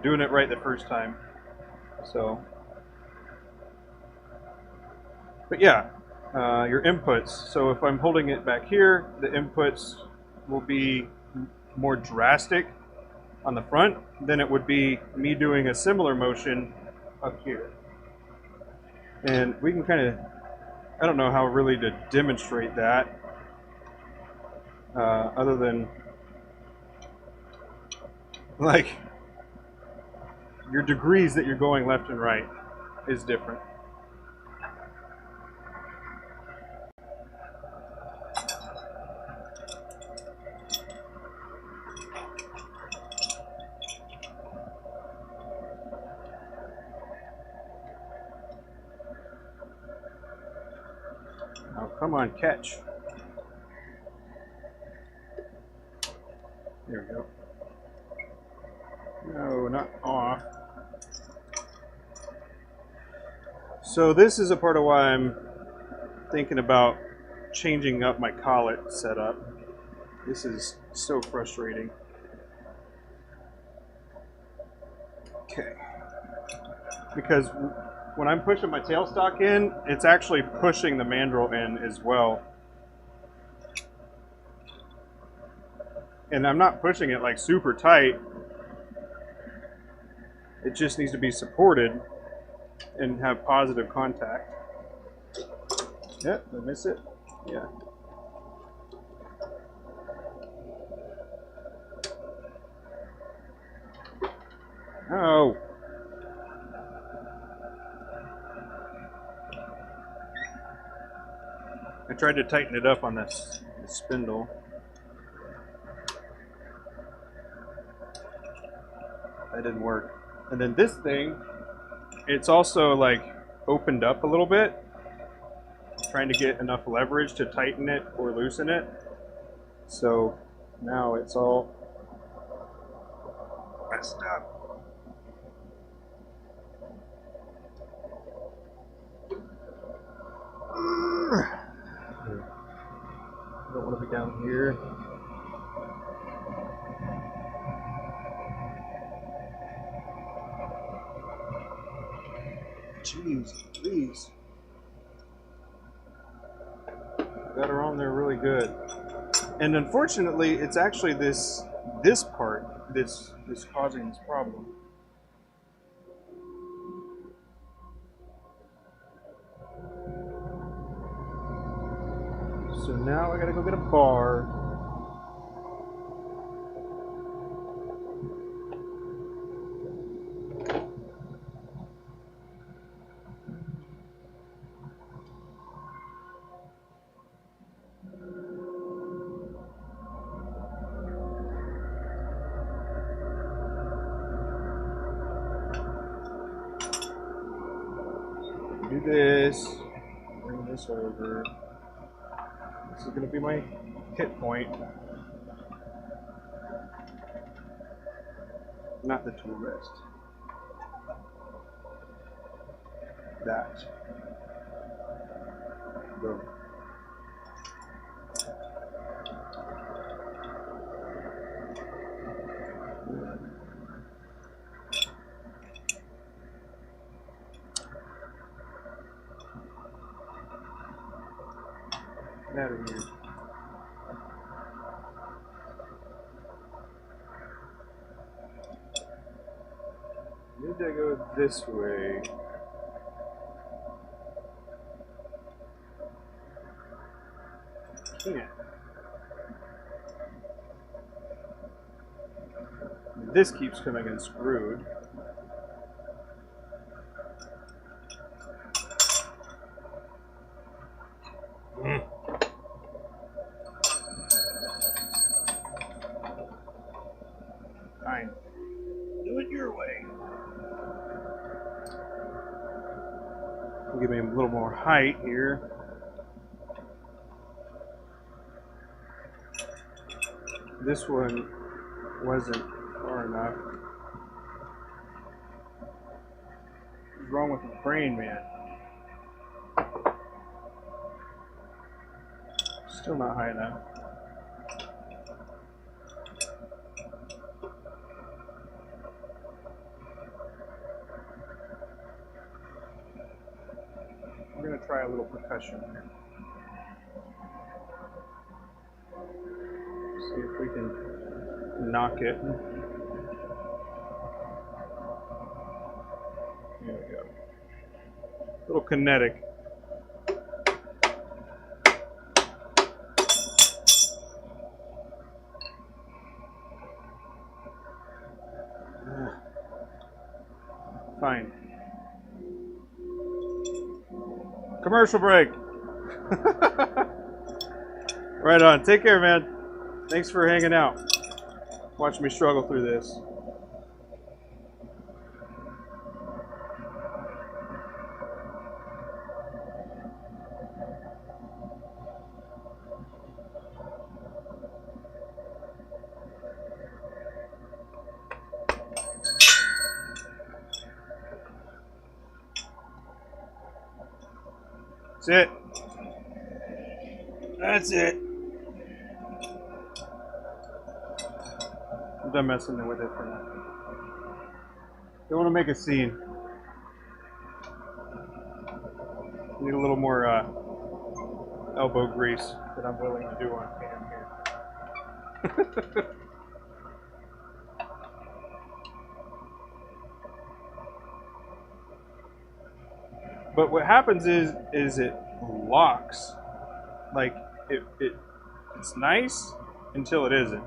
doing it right the first time. So, but yeah, your inputs. So if I'm holding it back here, the inputs will be more drastic on the front than it would be me doing a similar motion up here. And we can kind of, I don't know how really to demonstrate that, other than like your degrees that you're going left and right is different. Oh, come on, catch. There we go. No, not off. So this is a part of why I'm thinking about changing up my collet setup. This is so frustrating. Okay. Because when I'm pushing my tailstock in, it's actually pushing the mandrel in as well. And I'm not pushing it like super tight. It just needs to be supported and have positive contact. Yep, did I miss it? Yeah. Oh. I tried to tighten it up on this spindle. That didn't work. And then this thing, it's also like opened up a little bit, trying to get enough leverage to tighten it or loosen it. So now it's all messed up. I don't want to be down here. Jeez, please. Got her on there really good. And unfortunately, it's actually this part that's causing this problem. So now I gotta go get a bar. Do this. Bring this over. This is gonna be my hit point. Not the tool rest. That. Boom. Get out of here. Need to go this way. Can't. This keeps coming unscrewed. Fine. Do it your way. Give me a little more height here. This one wasn't far enough. What's wrong with my brain, man? Still not high enough. try a little percussion here. See if we can knock it. There we go. A little kinetic. Fine. Commercial break. Right on. Take care, man. Thanks for hanging out. Watch me struggle through this. That's it. That's it. I'm done messing with it for now. Don't want to make a scene. Need a little more elbow grease that I'm willing to do on cam here. But what happens is it locks. Like it's nice until it isn't.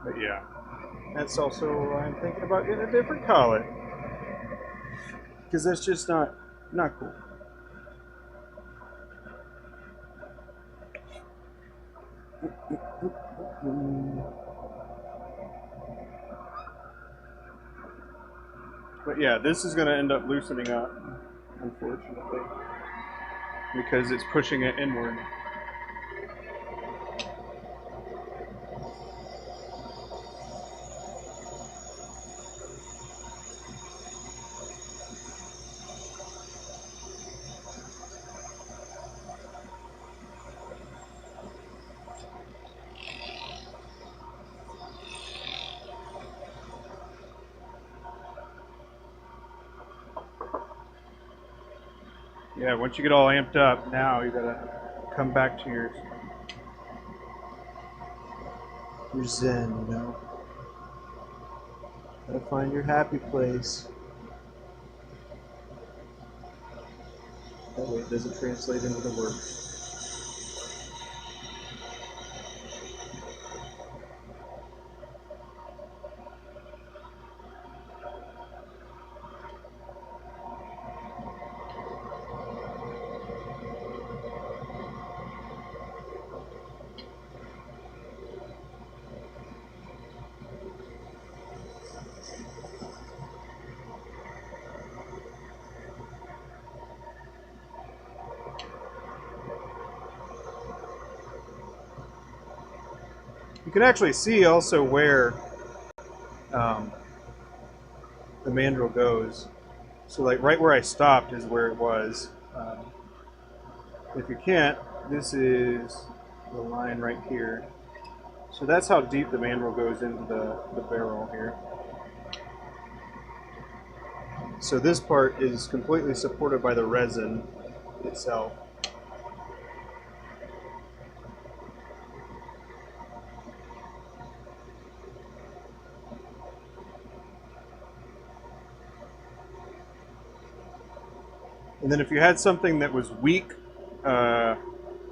But yeah, that's also why I'm thinking about getting a different collet, because that's just not cool. But yeah, this is going to end up loosening up, unfortunately, because it's pushing it inward. Yeah, once you get all amped up, now you gotta come back to your zen, you know? Gotta find your happy place. That way it doesn't translate into the works. You can actually see also where the mandrel goes. So like right where I stopped is where it was. If you can't, this is the line right here. So that's how deep the mandrel goes into the barrel here. So this part is completely supported by the resin itself. And then if you had something that was weak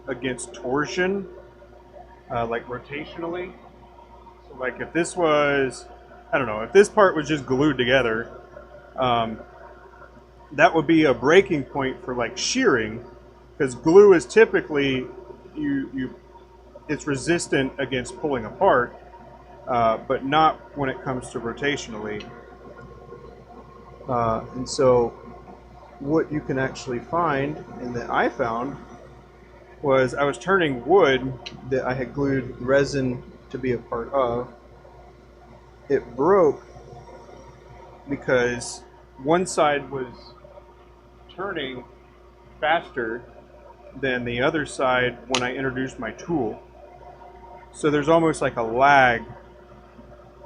against torsion, like rotationally, so like if this was, I don't know, if this part was just glued together, that would be a breaking point for like shearing, because glue is typically, it's resistant against pulling apart, but not when it comes to rotationally. And so what you can actually find, and that I found, was I was turning wood that I had glued resin to be a part of. It broke because one side was turning faster than the other side when I introduced my tool. So there's almost like a lag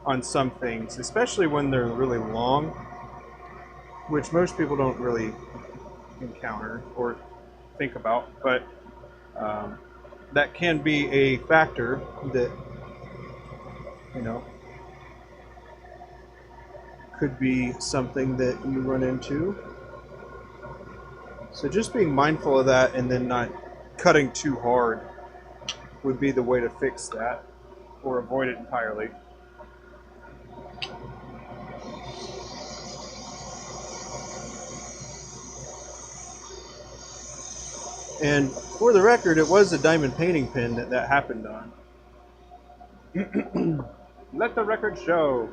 on some things, especially when they're really long, which most people don't really encounter or think about, but that can be a factor that, you know, could be something that you run into. So just being mindful of that and then not cutting too hard would be the way to fix that or avoid it entirely. And for the record, it was a diamond painting pen that happened on. Let the record show.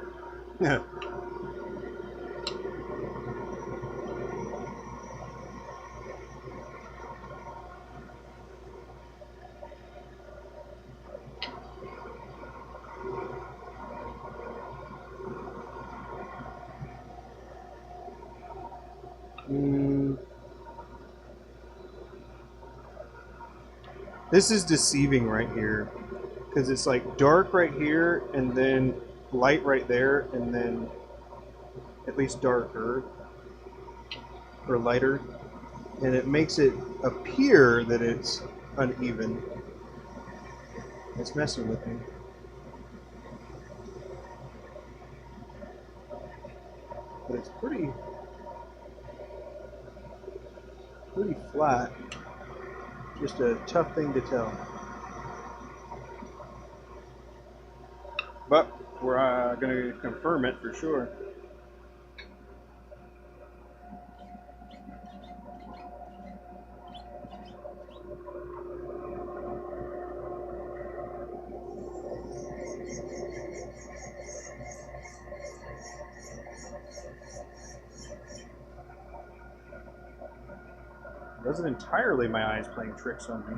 This is deceiving right here because it's like dark right here and then light right there and then at least darker or lighter, and it makes it appear that it's uneven. It's messing with me. But it's pretty flat. Just a tough thing to tell. But we're going to confirm it for sure. It wasn't entirely my eyes playing tricks on me.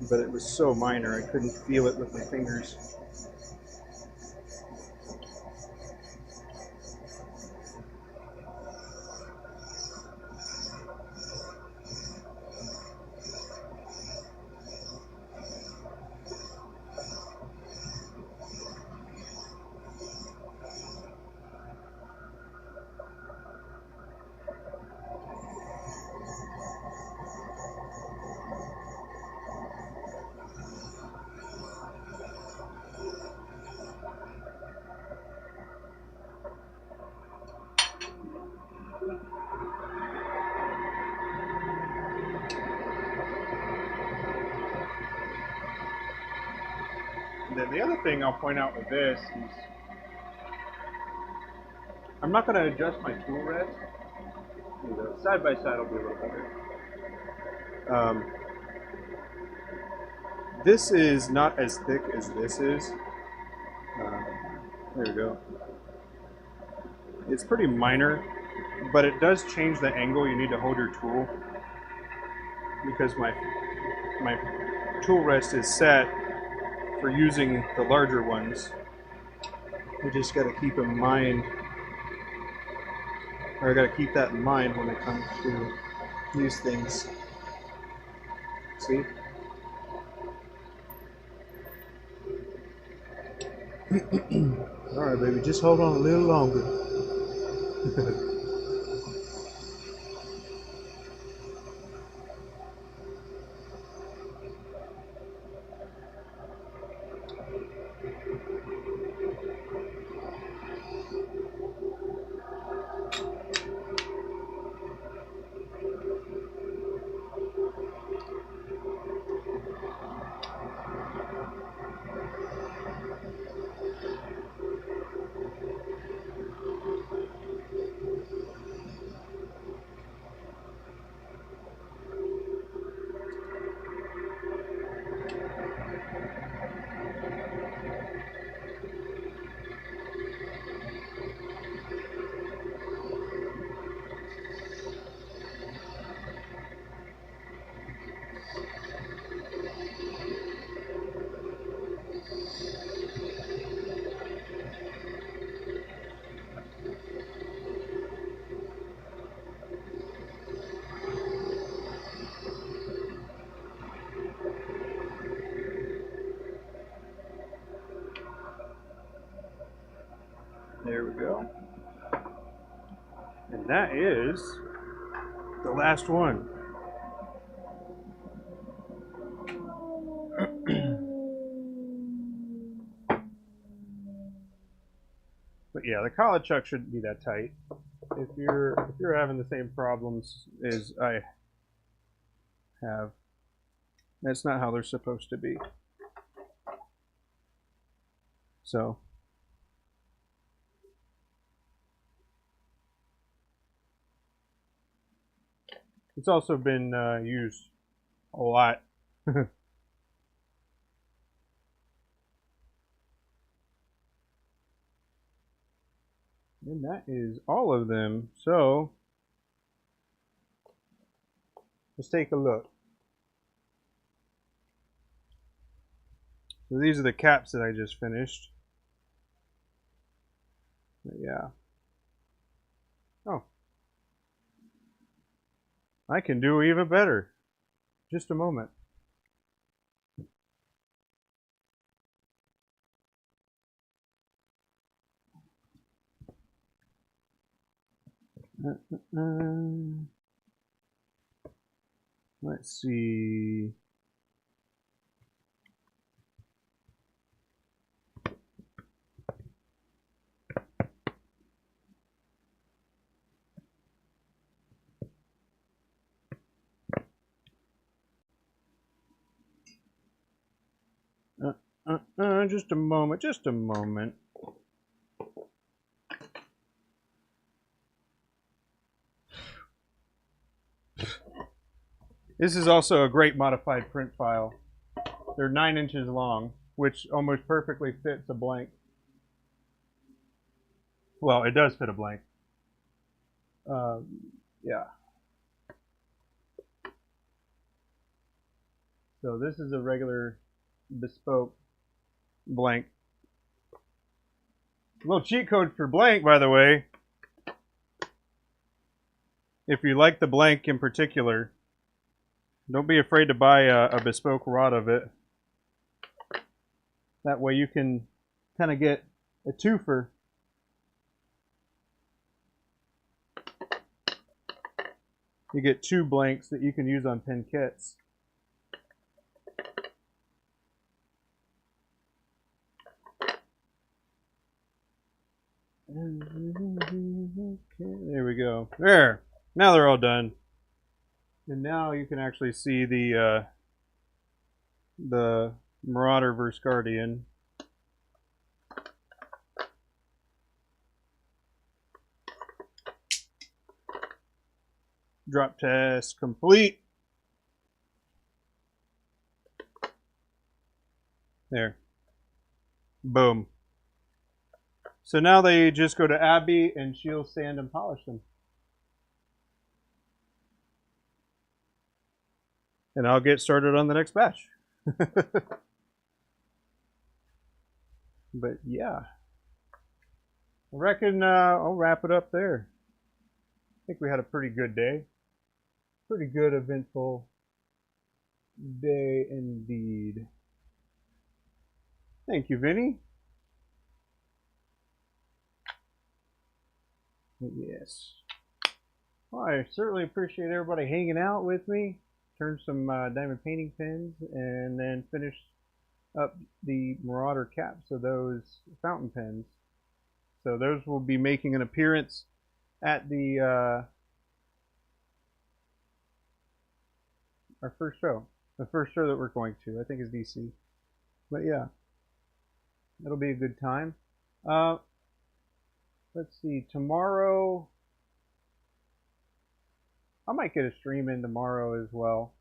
But it was so minor, I couldn't feel it with my fingers. And then the other thing I'll point out with this is I'm not going to adjust my tool rest. Side by side will be a little better. This is not as thick as this is. There we go. It's pretty minor, but it does change the angle you need to hold your tool because my tool rest is set for using the larger ones. You just got to keep in mind, or I got to keep that in mind when it comes to these things. See? Alright, baby, just hold on a little longer. There we go. And that is the last one. But yeah, the collet chuck shouldn't be that tight. If you're having the same problems as I have, that's not how they're supposed to be. So it's also been used a lot. And that is all of them. So let's take a look. So these are the caps that I just finished. But yeah. Oh. I can do even better. Just a moment. Let's see. Just a moment, just a moment. This is also a great modified print file. They're 9 inches long, which almost perfectly fits a blank. Well, it does fit a blank. Yeah. So this is a regular bespoke blank. A little cheat code for blank, by the way. If you like the blank in particular, don't be afraid to buy a bespoke rod of it. That way you can kind of get a twofer. You get 2 blanks that you can use on pin kits. Okay, there we go. There. Now they're all done. And now you can actually see the Marauder versus Guardian. Drop test complete. There. Boom. So now they just go to Abby and she'll sand and polish them. And I'll get started on the next batch. But yeah. I reckon I'll wrap it up there. I think we had a pretty good day. Pretty good, eventful day indeed. Thank you, Vinny. Yes. Well, I certainly appreciate everybody hanging out with me. Turn some diamond painting pins and then finish up the Marauder caps of those fountain pens. So those will be making an appearance at the our first show. The first show that we're going to, I think, is DC. But yeah, it'll be a good time. Let's see, tomorrow, I might get a stream in tomorrow as well.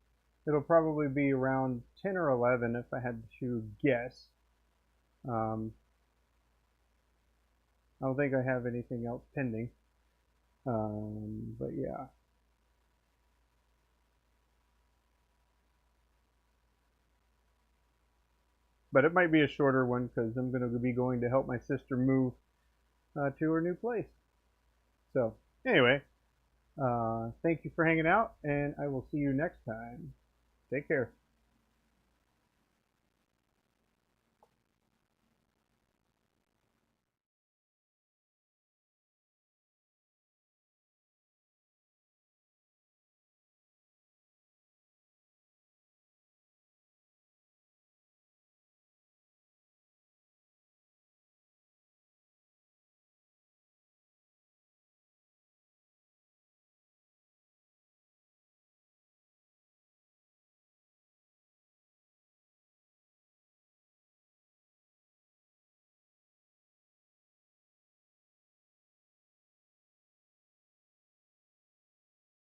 It'll probably be around 10 or 11 if I had to guess. I don't think I have anything else pending. But yeah. But it might be a shorter one because I'm going to be going to help my sister move to her new place. So anyway, thank you for hanging out, and I will see you next time. Take care.